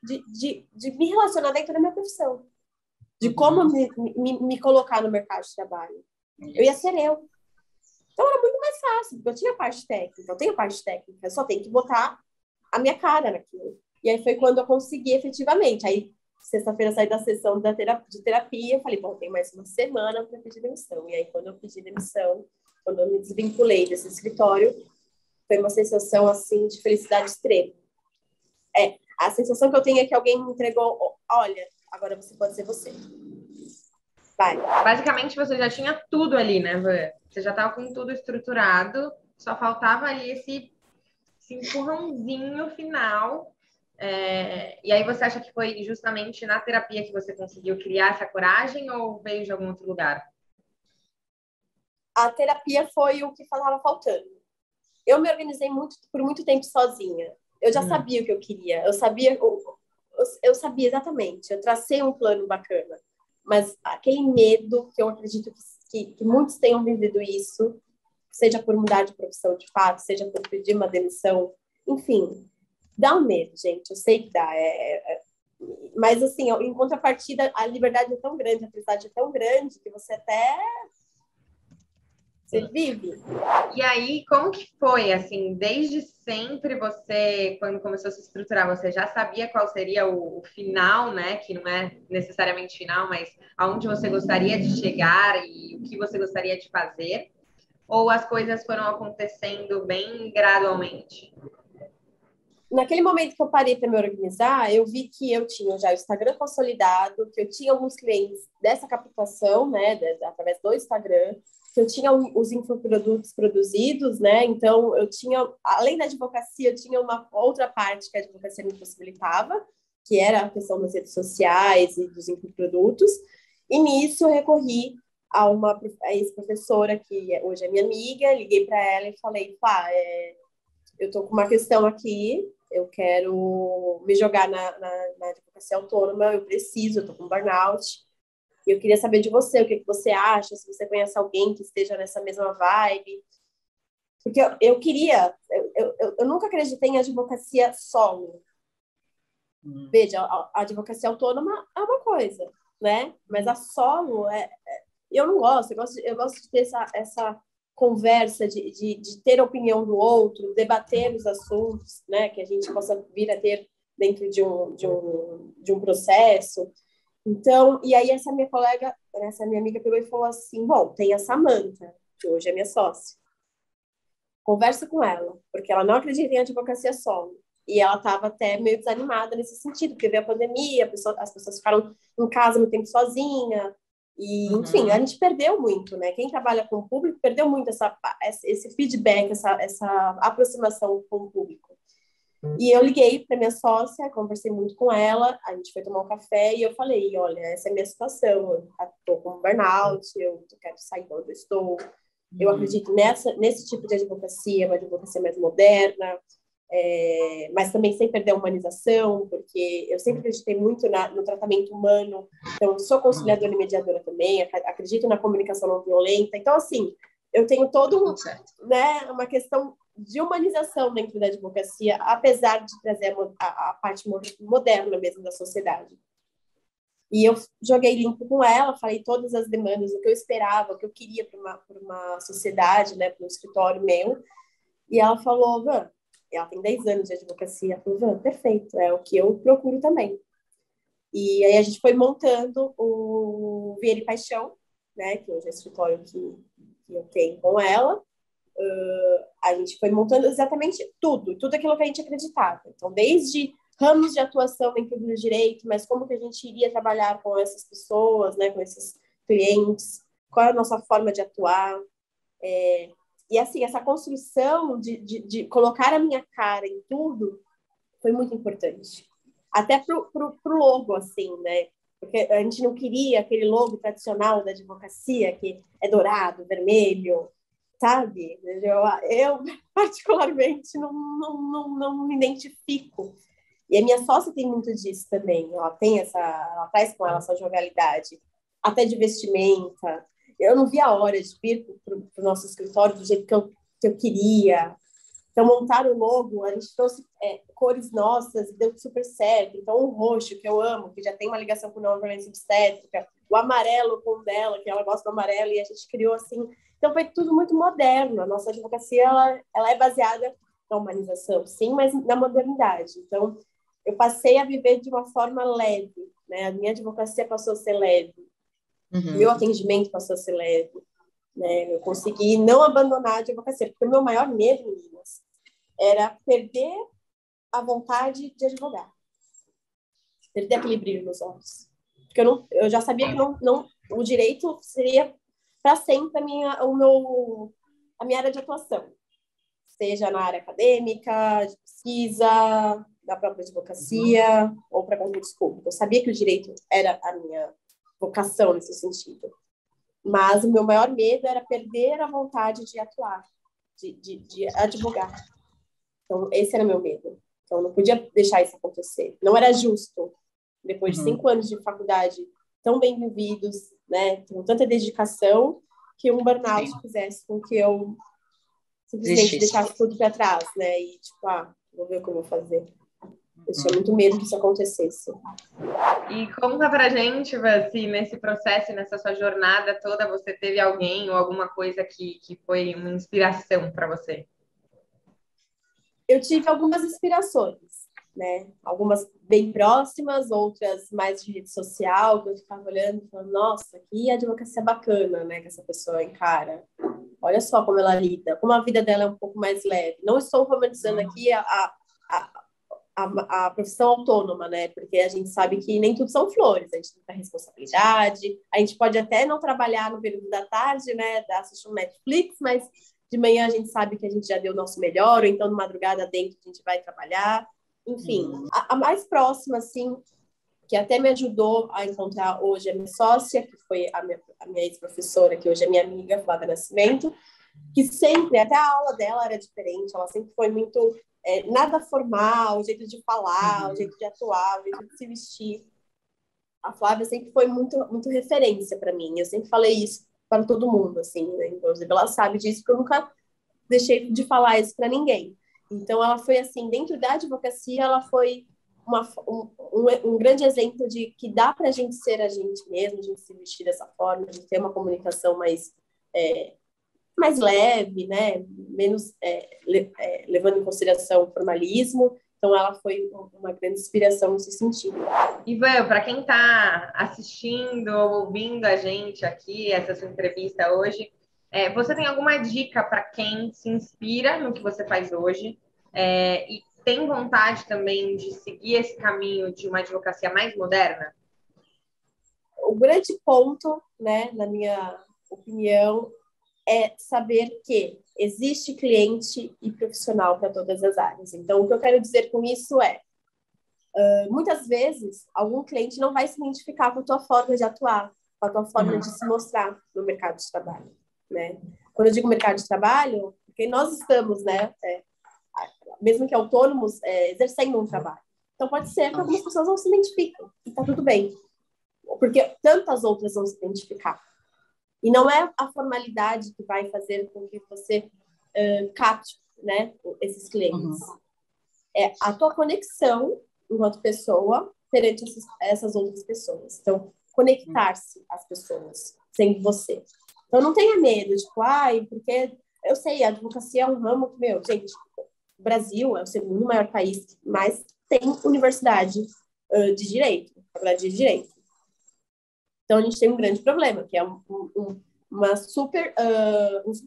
me relacionar dentro da minha profissão. De como me colocar no mercado de trabalho. Eu ia ser eu. Então era muito mais fácil, porque eu tinha parte técnica, eu tenho parte técnica, eu só tenho que botar a minha cara naquilo. E aí foi quando eu consegui efetivamente. Aí, sexta-feira, saí da sessão de terapia, eu falei, bom, tem mais uma semana para pedir demissão. E aí, quando eu pedi demissão, quando eu me desvinculei desse escritório, foi uma sensação, assim, de felicidade extrema. A sensação que eu tenho é que alguém me entregou, olha, agora você pode ser você. Vai. Basicamente, você já tinha tudo ali, né, Van? Você já estava com tudo estruturado, só faltava ali esse empurrãozinho final E aí você acha que foi justamente na terapia que você conseguiu criar essa coragem ou veio de algum outro lugar? A terapia foi o que estava faltando. Eu me organizei por muito tempo sozinha. Eu já sabia o que eu queria. Eu sabia exatamente. Eu tracei um plano bacana. Mas aquele medo, que eu acredito que muitos tenham vivido isso, seja por mudar de profissão de fato, seja por pedir uma demissão, enfim, dá um medo, gente. Eu sei que dá. Mas, assim, em contrapartida, a liberdade é tão grande, a felicidade é tão grande que você até... Você vive. E aí, como que foi, assim, desde sempre você, quando começou a se estruturar, você já sabia qual seria o final, né? Que não é necessariamente final, mas aonde você gostaria de chegar e o que você gostaria de fazer? Ou as coisas foram acontecendo bem gradualmente? Naquele momento que eu parei para me organizar, eu vi que eu tinha já o Instagram consolidado, que eu tinha alguns clientes dessa captação, né, através do Instagram, que eu tinha os infoprodutos produzidos, né, então eu tinha, além da advocacia, eu tinha uma outra parte que a advocacia me possibilitava, que era a questão das redes sociais e dos infoprodutos, e nisso eu recorri a ex-professora, que hoje é minha amiga, liguei para ela e falei, pá, eu estou com uma questão aqui, eu quero me jogar na advocacia autônoma, eu estou com burnout, e eu queria saber de você, o que você acha, se você conhece alguém que esteja nessa mesma vibe, porque eu queria, eu nunca acreditei em advocacia solo. Veja, a advocacia autônoma é uma coisa, né? Mas a solo eu não gosto, eu gosto de ter essa conversa, de ter a opinião do outro, debater os assuntos, né, que a gente possa vir a ter dentro de um processo. Então, e aí essa minha colega, essa minha amiga pegou e falou assim, bom, tem a Samantha, que hoje é minha sócia. Conversa com ela, porque ela não acredita em advocacia solo. E ela estava até meio desanimada nesse sentido, porque veio a pandemia, as pessoas ficaram em casa muito tempo sozinha, e, enfim, a gente perdeu muito, né? Quem trabalha com o público perdeu muito esse feedback, essa aproximação com o público. E eu liguei para minha sócia, conversei muito com ela, a gente foi tomar um café e eu falei, olha, essa é a minha situação, eu estou com burnout, eu quero sair de onde eu estou. Eu acredito nesse tipo de advocacia, uma advocacia mais moderna, mas também sem perder a humanização, porque eu sempre acreditei muito no tratamento humano, então sou conciliadora e mediadora também, acredito na comunicação não violenta, então assim, eu tenho né, uma questão de humanização dentro da advocacia, apesar de trazer a parte moderna mesmo da sociedade. E eu joguei limpo com ela, falei todas as demandas, o que eu esperava, o que eu queria para uma sociedade, né, para um escritório meu, e ela falou, Van, ela tem 10 anos de advocacia, ela falou, Van, perfeito, é o que eu procuro também. E aí a gente foi montando o Vieira e Paixão, né, que hoje é o escritório que eu tenho com ela. A gente foi montando exatamente tudo aquilo que a gente acreditava. Então, desde ramos de atuação dentro do direito, mas como que a gente iria trabalhar com essas pessoas, né, com esses clientes, qual é a nossa forma de atuar. E, assim, essa construção de colocar a minha cara em tudo foi muito importante. Até pro logo, assim, né? Porque a gente não queria aquele logo tradicional da advocacia, que é dourado, vermelho, sabe? Eu particularmente, não me identifico. E a minha sócia tem muito disso também. Ela traz com ela essa jovialidade, até de vestimenta. Eu não vi a hora de vir para o nosso escritório do jeito que eu queria. Então, montar o logo, a gente trouxe cores nossas, deu super certo. Então, o roxo, que eu amo, que já tem uma ligação com a violência obstétrica, o amarelo com o dela, que ela gosta do amarelo, e a gente criou assim. Então, foi tudo muito moderno. A nossa advocacia, ela é baseada na humanização, sim, mas na modernidade. Então, eu passei a viver de uma forma leve, né? A minha advocacia passou a ser leve. Meu atendimento passou a ser leve. Né? Eu consegui não abandonar a advocacia, porque o meu maior medo, meninas, era perder a vontade de advogar. Perder aquele brilho nos olhos. Porque eu já sabia que o direito seria para sempre a minha área de atuação. Seja na área acadêmica, de pesquisa, na própria advocacia ou para concurso público. Eu sabia que o direito era a minha vocação nesse sentido. Mas o meu maior medo era perder a vontade de atuar, de advogar. Então, esse era meu medo. Então, eu não podia deixar isso acontecer. Não era justo, depois de 5 anos de faculdade tão bem vividos, né, com tanta dedicação, que um burnout fizesse com que eu simplesmente deixasse tudo para trás, né, e tipo, vou ver o que eu vou fazer. Eu tinha muito medo que isso acontecesse. E conta pra gente, se nesse processo, nessa sua jornada toda, você teve alguém ou alguma coisa que foi uma inspiração para você? Eu tive algumas inspirações, né? Algumas bem próximas, outras mais de rede social, que eu ficava olhando e falando, nossa, que advocacia bacana, né, que essa pessoa encara. Olha só como ela lida, como a vida dela é um pouco mais leve. Não estou romantizando aqui a profissão autônoma, né? Porque a gente sabe que nem tudo são flores, a gente tem responsabilidade, a gente pode até não trabalhar no período da tarde, né? Assistir um Netflix, mas de manhã a gente sabe que a gente já deu o nosso melhor, ou então de madrugada dentro a gente vai trabalhar. Enfim, a mais próxima, assim, que até me ajudou a encontrar hoje a minha sócia, que foi a minha ex-professora, que hoje é minha amiga, Flávia Nascimento, que sempre, até a aula dela era diferente, ela sempre foi muito nada formal, o jeito de falar, o jeito de atuar, o jeito de se vestir. A Flávia sempre foi muito, muito referência para mim, eu sempre falei isso para todo mundo, assim, né? Inclusive ela sabe disso, porque eu nunca deixei de falar isso para ninguém. Então ela foi assim, dentro da advocacia, ela foi um grande exemplo de que dá para a gente ser a gente mesmo, a gente se vestir dessa forma, de ter uma comunicação mais leve, né? Menos levando em consideração o formalismo. Então, ela foi uma grande inspiração nesse sentido. Ivan, para quem está assistindo ou ouvindo a gente aqui, essa sua entrevista hoje, você tem alguma dica para quem se inspira no que você faz hoje e tem vontade também de seguir esse caminho de uma advocacia mais moderna? O grande ponto, né, na minha opinião, é saber que existe cliente e profissional para todas as áreas. Então, o que eu quero dizer com isso muitas vezes, algum cliente não vai se identificar com a tua forma de atuar, com a tua forma de se mostrar no mercado de trabalho, né? Quando eu digo mercado de trabalho, porque nós estamos, né, mesmo que autônomos, exercendo um trabalho. Então, pode ser que algumas pessoas não se identificam, e tá tudo bem, porque tantas outras vão se identificar. E não é a formalidade que vai fazer com que você capte, né, esses clientes. É a tua conexão enquanto pessoa perante essas outras pessoas. Então, conectar-se às pessoas, sendo você. Então, não tenha medo, tipo, porque eu sei, a advocacia é um ramo que, gente, o Brasil é o segundo maior país, mas tem universidade de direito, faculdade de direito. Então, a gente tem um grande problema, que é um super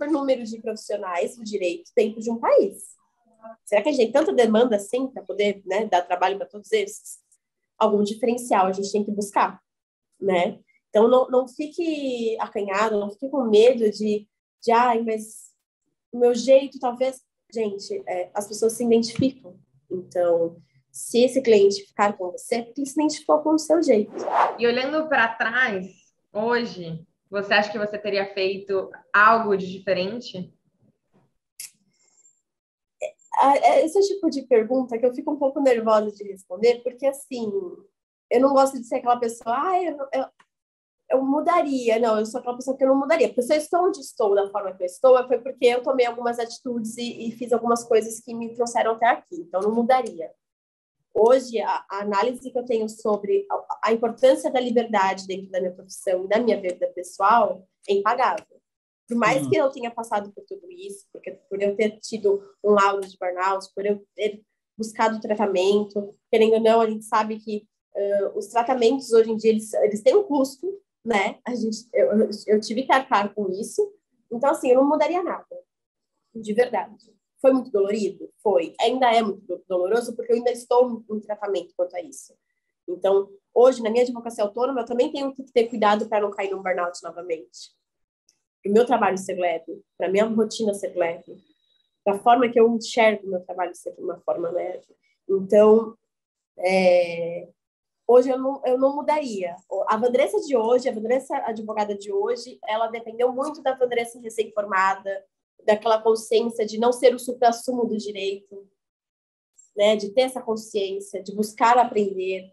número de profissionais do direito dentro de um país. Será que a gente tem tanta demanda assim para poder, né, dar trabalho para todos esses? Algum diferencial a gente tem que buscar, né? Então, não fique acanhado, não fique com medo mas o meu jeito, talvez... Gente, as pessoas se identificam. Então, se esse cliente ficar com você, porque ele se identificou com o seu jeito. E olhando para trás, hoje, você acha que você teria feito algo de diferente? Esse tipo de pergunta que eu fico um pouco nervosa de responder, porque, assim, eu não gosto de ser aquela pessoa, eu mudaria. Não, eu sou aquela pessoa que eu não mudaria. Porque se eu estou onde estou, da forma que eu estou, foi porque eu tomei algumas atitudes e fiz algumas coisas que me trouxeram até aqui. Então, eu não mudaria. Hoje, a análise que eu tenho sobre a importância da liberdade dentro da minha profissão e da minha vida pessoal é impagável. Por mais que eu tenha passado por tudo isso, por eu ter tido um laudo de burnout, por eu ter buscado tratamento, querendo ou não, a gente sabe que os tratamentos hoje em dia, eles têm um custo, né? Eu tive que arcar com isso. Então, assim, eu não mudaria nada, de verdade. Foi muito dolorido? Foi. Ainda é muito doloroso, porque eu ainda estou em tratamento quanto a isso. Então, hoje, na minha advocacia autônoma, eu também tenho que ter cuidado para não cair num burnout novamente. Para o meu trabalho ser leve, para a minha rotina ser leve, para a forma que eu enxergo o meu trabalho ser de uma forma leve. Então, hoje eu não mudaria. A Vandressa de hoje, a Vandressa advogada de hoje, ela dependeu muito da Vandressa recém-formada, daquela consciência de não ser o suprassumo do direito, né? De ter essa consciência, de buscar aprender,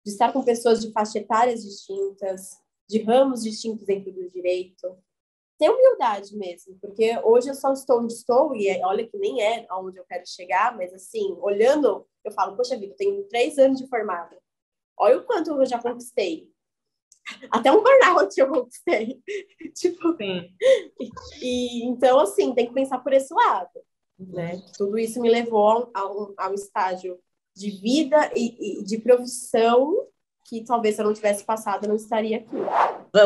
de estar com pessoas de faixa etárias distintas, de ramos distintos dentro do direito. Ter humildade mesmo, porque hoje eu só estou onde estou, e olha que nem é aonde eu quero chegar, mas assim, olhando, eu falo, poxa vida, eu tenho 3 anos de formada. Olha o quanto eu já conquistei. Até um burnout eu conquistei. Tipo, Sim. Então, assim, tem que pensar por esse lado, né? Tudo isso me levou a um estágio de vida e de profissão que talvez se eu não tivesse passado, eu não estaria aqui.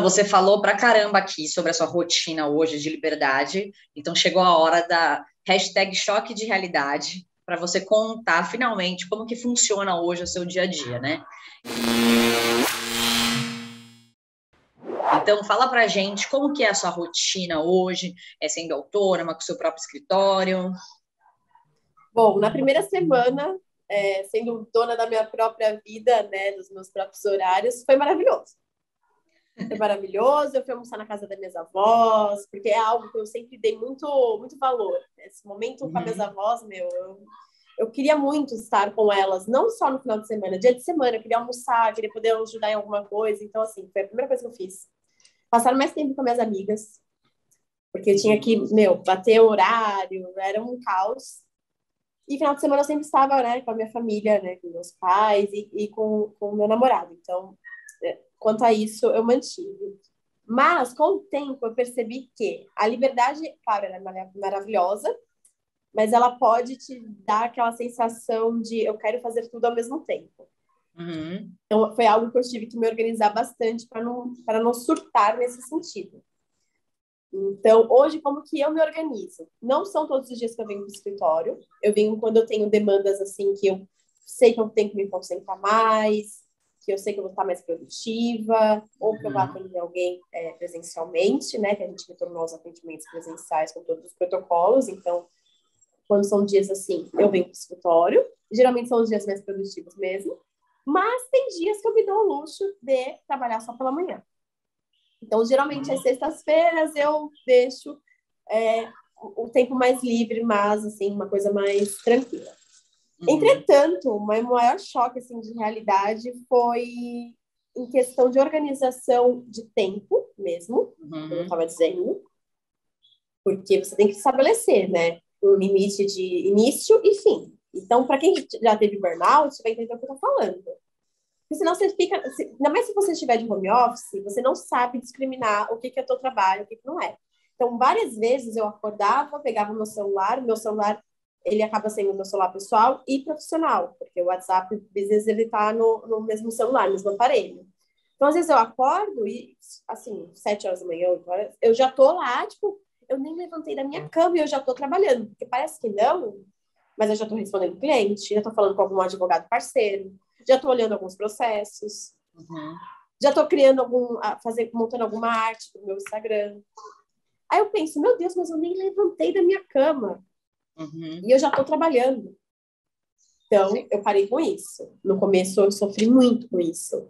Você falou pra caramba aqui sobre a sua rotina hoje de liberdade, então chegou a hora da hashtag choque de realidade, para você contar finalmente como que funciona hoje o seu dia a dia, né? Então, fala pra gente como que é a sua rotina hoje, sendo autônoma, com o seu próprio escritório. Bom, na primeira semana, sendo dona da minha própria vida, né, dos meus próprios horários, foi maravilhoso. Foi maravilhoso, eu fui almoçar na casa das minhas avós, porque é algo que eu sempre dei muito, muito valor. Esse momento com as minhas avós, eu queria muito estar com elas, não só no final de semana, dia de semana, eu queria almoçar, queria poder ajudar em alguma coisa. Então, assim, foi a primeira coisa que eu fiz. Passar mais tempo com minhas amigas, porque eu tinha que, bater o horário, era um caos. E final de semana eu sempre estava, né, com a minha família, né, com meus pais e com o meu namorado. Então, quanto a isso, eu mantive. Mas, com o tempo, eu percebi que a liberdade, claro, ela é maravilhosa, mas ela pode te dar aquela sensação de eu quero fazer tudo ao mesmo tempo. Uhum. Então, foi algo que eu tive que me organizar bastante para não surtar nesse sentido. Então, hoje, como que eu me organizo? Não são todos os dias que eu venho para o escritório. Eu venho quando eu tenho demandas, assim, que eu sei que eu tenho que me concentrar mais, que eu sei que eu vou estar mais produtiva, ou que eu vou atender alguém presencialmente, né? Que a gente retornou os atendimentos presenciais com todos os protocolos. Então, quando são dias assim, eu venho para o escritório. Geralmente são os dias mais produtivos mesmo. Mas tem dias que eu me dou o luxo de trabalhar só pela manhã. Então, geralmente, às sextas-feiras eu deixo o tempo mais livre, mas, assim, uma coisa mais tranquila. Entretanto, o meu maior choque, assim, de realidade foi em questão de organização de tempo mesmo, como eu estava dizendo, porque você tem que estabelecer, né, um limite de início e fim. Então, para quem já teve burnout, vai entender o que eu estou falando. Porque senão você fica... Ainda mais se você estiver de home office, você não sabe discriminar o que é teu trabalho, o que não é. Então, várias vezes eu acordava, pegava o meu celular, ele acaba sendo o meu celular pessoal e profissional, porque o WhatsApp Business, ele tá no mesmo celular, no mesmo aparelho. Então, às vezes eu acordo e, assim, 7 horas da manhã, 8 horas, eu já tô lá, tipo, eu nem levantei da minha cama e eu já tô trabalhando, porque parece que não, mas eu já tô respondendo cliente, já tô falando com algum advogado parceiro, já tô olhando alguns processos, já tô criando montando alguma arte pro meu Instagram. Aí eu penso, meu Deus, mas eu nem levantei da minha cama. E eu já tô trabalhando. Então, eu parei com isso. No começo, eu sofri muito com isso.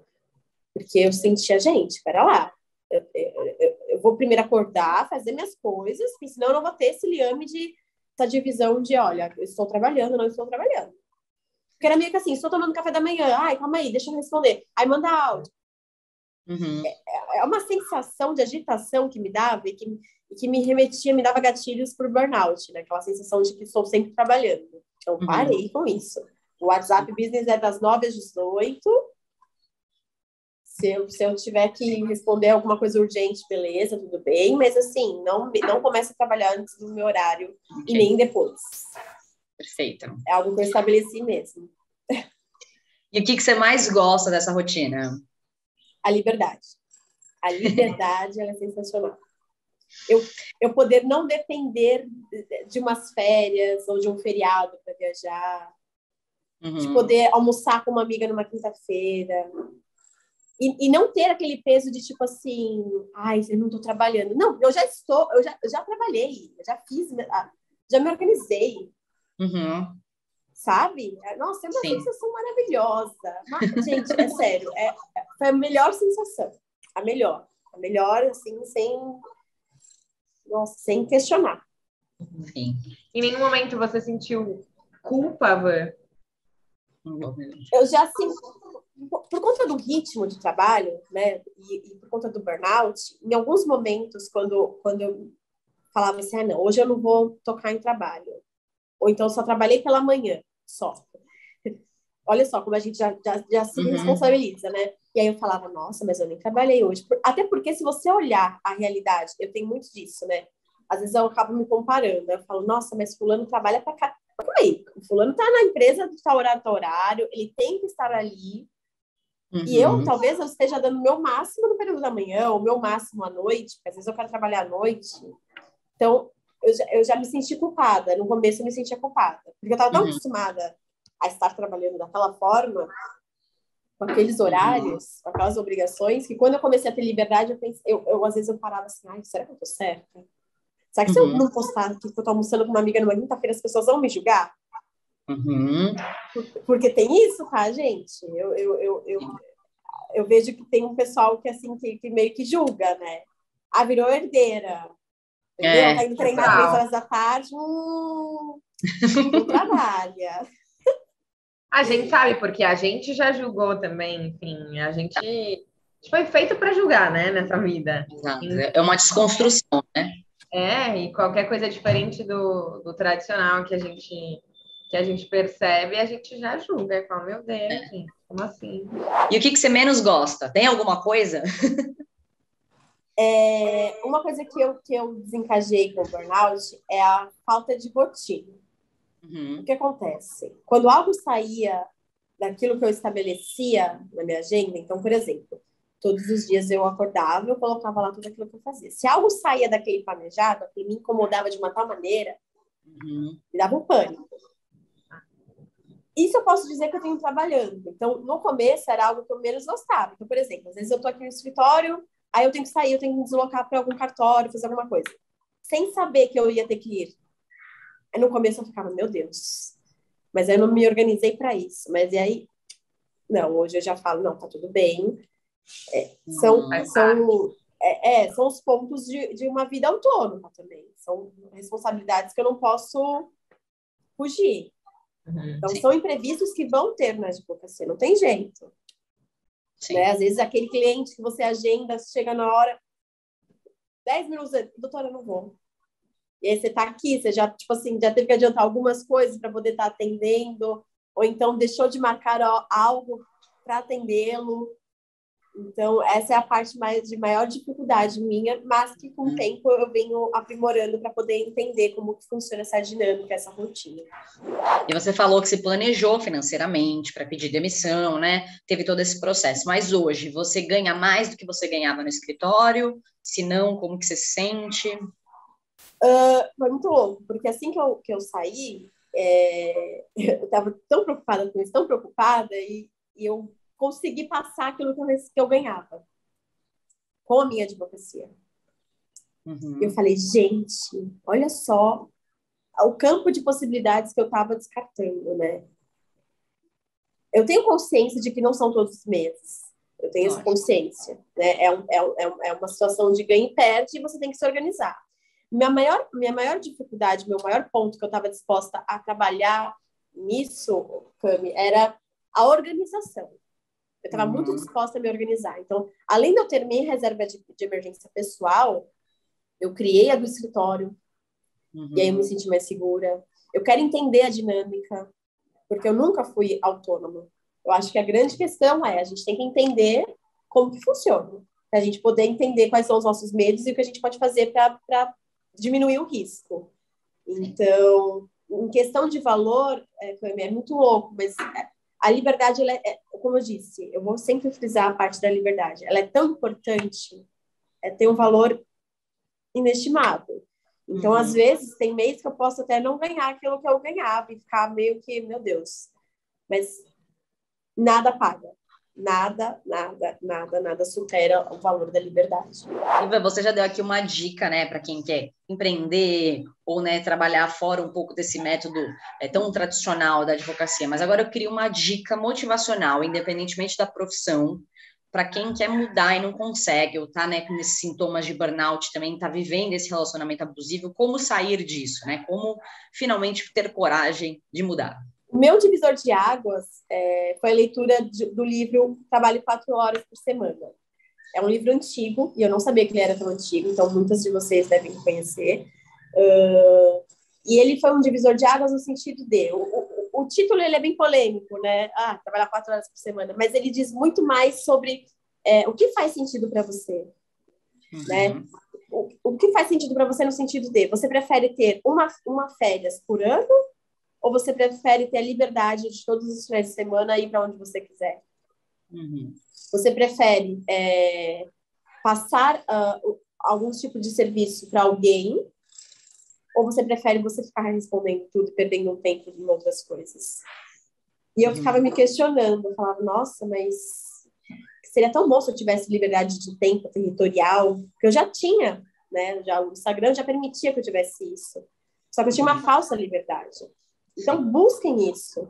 Porque eu sentia, gente, pera lá. Eu vou primeiro acordar, fazer minhas coisas, porque senão eu não vou ter esse liame essa divisão de, olha, eu estou trabalhando, não estou trabalhando. Porque era meio que assim, estou tomando café da manhã, ai, calma aí, deixa eu responder. Aí manda áudio. É uma sensação de agitação que me dava e que me remetia, me dava gatilhos para o burnout, né? Aquela sensação de que estou sempre trabalhando. Então, parei com isso. O WhatsApp Business é das 9 às 18. Se eu tiver que responder alguma coisa urgente, beleza, tudo bem, mas assim, não começo a trabalhar antes do meu horário e nem depois. Perfeito. É algo que eu estabeleci mesmo. E o que você mais gosta dessa rotina? A liberdade. A liberdade, ela é sensacional. Eu poder não depender de umas férias ou de um feriado para viajar, de poder almoçar com uma amiga numa quinta-feira e não ter aquele peso de tipo assim, ai, eu não estou trabalhando. Não, eu já trabalhei, eu já fiz, já me organizei. sabe? Nossa, é uma Sim. sensação maravilhosa. Gente, é sério, foi a melhor sensação. A melhor, assim, sem questionar. Sim. Em nenhum momento você sentiu culpa, Van? Eu já, assim, por conta do ritmo de trabalho, né, e por conta do burnout, em alguns momentos, quando eu falava assim, não, hoje eu não vou tocar em trabalho, ou então só trabalhei pela manhã, só. Olha só como a gente já se responsabiliza, né? E aí eu falava, nossa, mas eu nem trabalhei hoje. Até porque se você olhar a realidade, eu tenho muito disso, né? Às vezes eu acabo me comparando, eu falo, nossa, mas fulano trabalha pra cá. Calma aí, o fulano tá na empresa de tal horário, ele tem que estar ali, e eu, talvez, eu esteja dando o meu máximo no período da manhã, ou o meu máximo à noite, porque às vezes eu quero trabalhar à noite. Então, eu já me senti culpada. No começo eu me sentia culpada, porque eu estava tão acostumada a estar trabalhando daquela forma, com aqueles horários, com aquelas obrigações, que quando eu comecei a ter liberdade, eu às vezes eu parava assim, ai, será que eu tô certa? Será que se eu não postar que eu tô almoçando com uma amiga numa quinta-feira, as pessoas vão me julgar? Porque tem isso, tá, gente? Eu vejo que tem um pessoal que, assim, que meio que julga, né? Ah, virou herdeira. Entendeu? Tá indo treinar 3 horas da tarde, não trabalha. A gente sabe, porque a gente já julgou também, enfim, a gente foi feito para julgar, né, nessa vida. Exato. É uma desconstrução, né? E qualquer coisa diferente do tradicional que a gente percebe, a gente já julga. E fala, meu Deus, gente, como assim? E o que você menos gosta? Tem alguma coisa? Uma coisa que eu desencajei com o burnout é a falta de rotina. O que acontece? Quando algo saía daquilo que eu estabelecia na minha agenda, então, por exemplo, todos os dias eu acordava, eu colocava lá tudo aquilo que eu fazia. Se algo saía daquele planejado, aquilo me incomodava de uma tal maneira, me dava um pânico. Isso eu posso dizer que eu tenho trabalhando. Então, no começo era algo que eu menos gostava. Então, por exemplo, às vezes eu tô aqui no escritório, aí eu tenho que sair, eu tenho que me deslocar para algum cartório, fazer alguma coisa. Sem saber que eu ia ter que ir. Aí no começo eu ficava, meu Deus. Mas aí eu não me organizei para isso. Mas e aí, não, hoje eu já falo, não, tá tudo bem. São os pontos de uma vida autônoma também. São responsabilidades que eu não posso fugir. Então, são imprevistos que vão ter na advocacia, não tem jeito. Né? Às vezes, aquele cliente que você agenda, chega na hora, 10 minutos, doutora, eu não vou. E aí você tá aqui, você já, tipo assim, já teve que adiantar algumas coisas para poder estar atendendo, ou então deixou de marcar algo para atendê-lo. Então, essa é a parte de maior dificuldade minha, mas que com o tempo eu venho aprimorando para poder entender como que funciona essa dinâmica, essa rotina. E você falou que se planejou financeiramente para pedir demissão, né? Teve todo esse processo. Mas hoje, você ganha mais do que você ganhava no escritório? Se não, como que você se sente? Foi muito louco, porque assim que eu saí, eu estava tão preocupada com isso, tão preocupada, e eu consegui passar aquilo que eu ganhava com a minha advocacia. Eu falei, gente, olha só o campo de possibilidades que eu estava descartando, né? Eu tenho consciência de que não são todos os meses. Eu tenho essa consciência, né? É uma situação de ganha e perde e você tem que se organizar. Minha maior dificuldade, meu maior ponto que eu estava disposta a trabalhar nisso, Cami, era a organização. Eu estava muito disposta a me organizar. Então, além de eu ter minha reserva de emergência pessoal, eu criei a do escritório, e aí eu me senti mais segura. Eu quero entender a dinâmica, porque eu nunca fui autônoma. Eu acho que a grande questão a gente tem que entender como que funciona, para a gente poder entender quais são os nossos medos e o que a gente pode fazer para diminuir o risco. Então, em questão de valor, é muito louco, mas a liberdade, como eu disse, eu vou sempre frisar a parte da liberdade. Ela é tão importante, tem um valor inestimável. Então, às vezes, tem mês que eu posso até não ganhar aquilo que eu ganhava e ficar meio que, meu Deus, mas nada paga. nada, nada, nada, nada supera o valor da liberdade. Iva, você já deu aqui uma dica, né, para quem quer empreender ou, né, trabalhar fora um pouco desse método tão tradicional da advocacia, mas agora eu queria uma dica motivacional, independentemente da profissão, para quem quer mudar e não consegue, ou tá, né, com esses sintomas de burnout, também tá vivendo esse relacionamento abusivo, como sair disso, né? Como finalmente ter coragem de mudar. O meu divisor de águas foi a leitura do livro Trabalhe 4 Horas por Semana. É um livro antigo, e eu não sabia que ele era tão antigo, então muitas de vocês devem conhecer. E ele foi um divisor de águas no sentido de... O título ele é bem polêmico, né? Trabalhar 4 horas por semana. Mas ele diz muito mais sobre o que faz sentido para você. Né? O que faz sentido para você no sentido de... Você prefere ter uma férias por ano? Ou você prefere ter a liberdade de todos os finais de semana ir para onde você quiser? Você prefere passar algum tipo de serviço para alguém? Ou você prefere você ficar respondendo tudo e perdendo um tempo em outras coisas? E eu ficava me questionando. Eu falava, nossa, mas seria tão bom se eu tivesse liberdade de tempo territorial. Porque eu já tinha, né? O Instagram já permitia que eu tivesse isso. Só que eu tinha uma falsa liberdade. Então, busquem isso.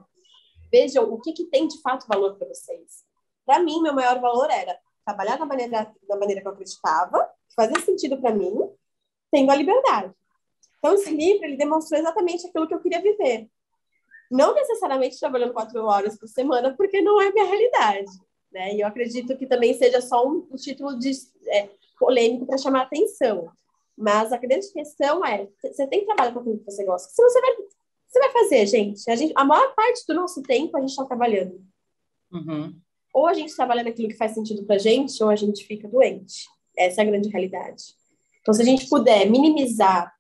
Vejam o que tem de fato valor para vocês. Para mim, meu maior valor era trabalhar da maneira que eu acreditava, que fazia sentido para mim, tendo a liberdade. Então, esse livro, ele demonstrou exatamente aquilo que eu queria viver. Não necessariamente trabalhando 4 horas por semana, porque não é minha realidade. Né? E eu acredito que também seja só um título polêmico para chamar a atenção. Mas a grande questão é, você tem que trabalhar com aquilo que você gosta. Se você vai fazer, gente? A maior parte do nosso tempo a gente está trabalhando. Ou a gente trabalha naquilo que faz sentido para a gente, ou a gente fica doente. Essa é a grande realidade. Então, se a gente puder minimizar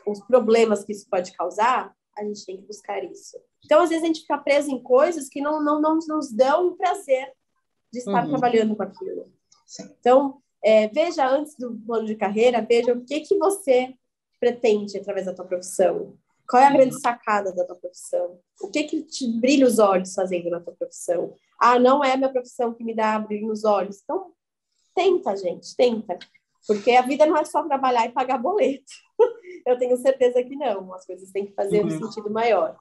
os problemas que isso pode causar, a gente tem que buscar isso. Então, às vezes, a gente fica preso em coisas que não nos dão o prazer de estar trabalhando com aquilo. Sim. Então, veja antes do plano de carreira, veja o que você pretende através da tua profissão. Qual é a grande sacada da tua profissão? O que te brilha os olhos fazendo na tua profissão? Não é a minha profissão que me dá brilho nos olhos. Então, tenta, gente, tenta. Porque a vida não é só trabalhar e pagar boleto. Eu tenho certeza que não. As coisas têm que fazer um sentido maior.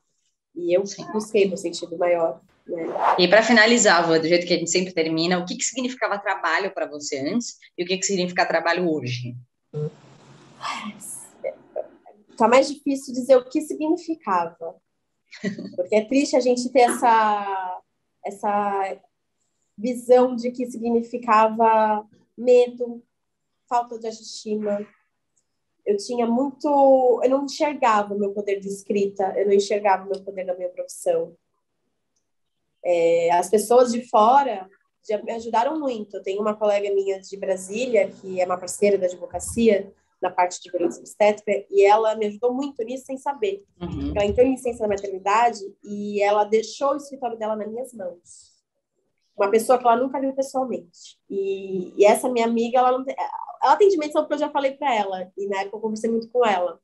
E eu busquei no sentido maior. Né? E para finalizar, do jeito que a gente sempre termina, o que significava trabalho para você antes e o que significa trabalho hoje? Tá mais difícil dizer o que significava. Porque é triste a gente ter essa visão de que significava medo, falta de autoestima. Eu não enxergava o meu poder de escrita, eu não enxergava o meu poder na minha profissão. As pessoas de fora já me ajudaram muito. Eu tenho uma colega minha de Brasília, que é uma parceira da advocacia, na parte de violência obstétrica, e ela me ajudou muito nisso sem saber. Ela entrou em licença na maternidade e ela deixou o escritório dela nas minhas mãos. Uma pessoa que ela nunca viu pessoalmente. E essa minha amiga, ela tem dimensão porque eu já falei para ela, e na época eu conversei muito com ela,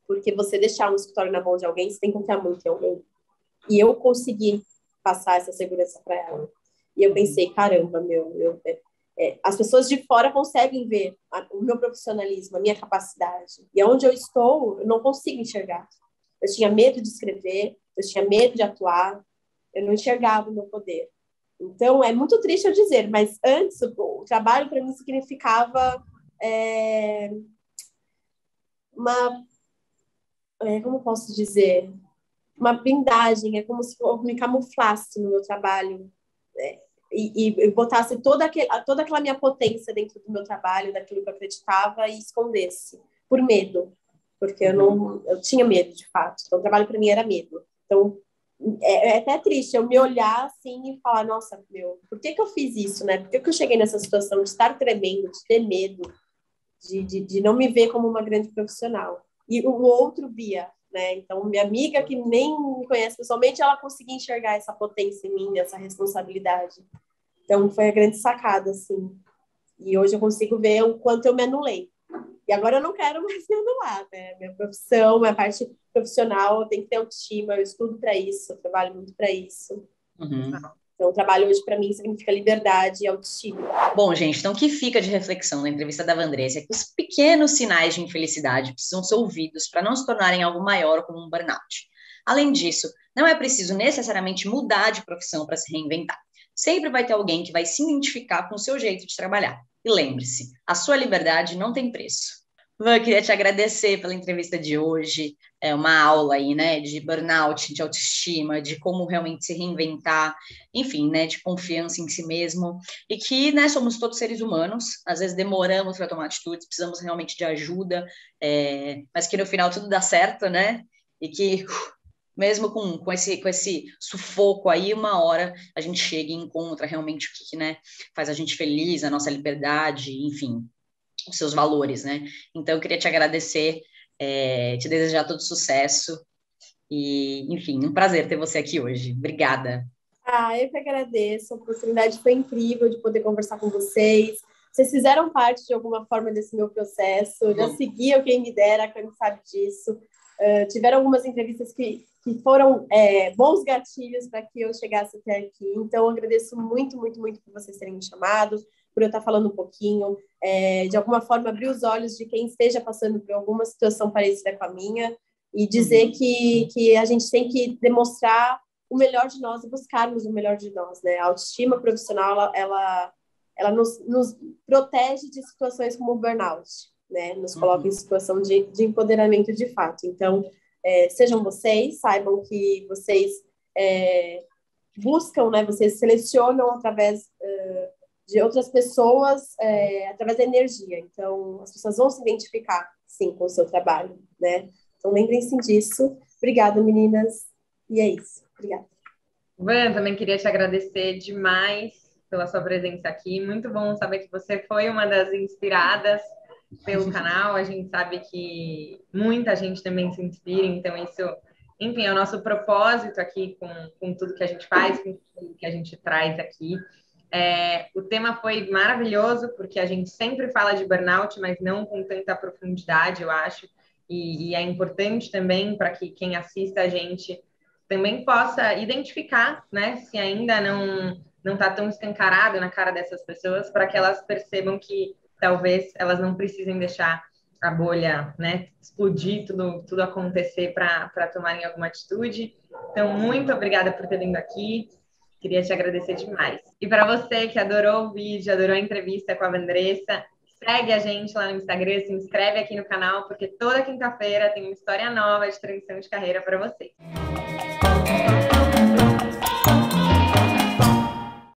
porque você deixar um escritório na mão de alguém, você tem que confiar muito em alguém. E eu consegui passar essa segurança para ela. E eu pensei, caramba, as pessoas de fora conseguem ver o meu profissionalismo, a minha capacidade. E onde eu estou, eu não consigo enxergar. Eu tinha medo de escrever, eu tinha medo de atuar, eu não enxergava o meu poder. Então, é muito triste eu dizer, mas antes o trabalho para mim significava como posso dizer? Uma blindagem, é como se eu me camuflasse no meu trabalho e botasse toda aquela minha potência dentro do meu trabalho, daquilo que eu acreditava e escondesse, por medo, porque eu tinha medo, de fato. Então, o trabalho para mim era medo. Então, é até triste eu me olhar assim e falar, nossa, por que eu fiz isso, né? Por que eu cheguei nessa situação de estar tremendo, de ter medo, de não me ver como uma grande profissional? E o outro via, né? Então, minha amiga, que nem me conhece pessoalmente, ela conseguia enxergar essa potência em mim, essa responsabilidade. Então, foi a grande sacada, assim. E hoje eu consigo ver o quanto eu me anulei. E agora eu não quero mais me anular, né? Minha profissão, minha parte profissional, eu tenho que ter autoestima, eu estudo para isso, eu trabalho muito para isso. Então, o trabalho hoje, para mim, significa liberdade e autoestima. Bom, gente, então o que fica de reflexão na entrevista da Vandressa é que os pequenos sinais de infelicidade precisam ser ouvidos para não se tornarem algo maior como um burnout. Além disso, não é preciso necessariamente mudar de profissão para se reinventar. Sempre vai ter alguém que vai se identificar com o seu jeito de trabalhar. E lembre-se, a sua liberdade não tem preço. Van, eu queria te agradecer pela entrevista de hoje. É uma aula aí, né, de burnout, de autoestima, de como realmente se reinventar, enfim, né, de confiança em si mesmo. E que, né, somos todos seres humanos, às vezes demoramos para tomar atitudes, precisamos realmente de ajuda, mas que no final tudo dá certo, né? E que mesmo com esse sufoco aí, uma hora a gente chega e encontra realmente o que, né, faz a gente feliz, a nossa liberdade, enfim, os seus valores, né? Então, eu queria te agradecer, te desejar todo sucesso e, enfim, um prazer ter você aqui hoje. Obrigada. Eu que agradeço, a oportunidade foi incrível de poder conversar com vocês. Vocês fizeram parte de alguma forma desse meu processo, eu já seguia o Quem Me Dera, quem sabe disso. Tiveram algumas entrevistas que foram bons gatilhos para que eu chegasse até aqui. Então, eu agradeço muito, muito, muito por vocês terem me chamado, por eu estar falando um pouquinho, de alguma forma abrir os olhos de quem esteja passando por alguma situação parecida com a minha e dizer que a gente tem que demonstrar o melhor de nós e buscarmos o melhor de nós, né? A autoestima profissional, ela nos protege de situações como o burnout, né? Nos coloca em situação de empoderamento de fato. Então, sejam vocês, saibam que vocês buscam, né? Vocês selecionam através de outras pessoas, através da energia. Então, as pessoas vão se identificar, sim, com o seu trabalho, né? Então, lembrem-se disso. Obrigada, meninas. E é isso. Obrigada. Van, também queria te agradecer demais pela sua presença aqui. Muito bom saber que você foi uma das inspiradas pelo canal. A gente sabe que muita gente também se inspira, então isso, enfim, é o nosso propósito aqui com tudo que a gente faz, com tudo que a gente traz aqui. O tema foi maravilhoso, porque a gente sempre fala de burnout, mas não com tanta profundidade, eu acho, e é importante também para que quem assista a gente também possa identificar, né, se ainda não está tão escancarado na cara dessas pessoas, para que elas percebam que talvez elas não precisem deixar a bolha, né, explodir, tudo acontecer para tomarem alguma atitude. Então, muito obrigada por ter vindo aqui. Queria te agradecer demais. E para você que adorou o vídeo, adorou a entrevista com a Vandressa, segue a gente lá no Instagram, se inscreve aqui no canal, porque toda quinta-feira tem uma história nova de transição de carreira para você.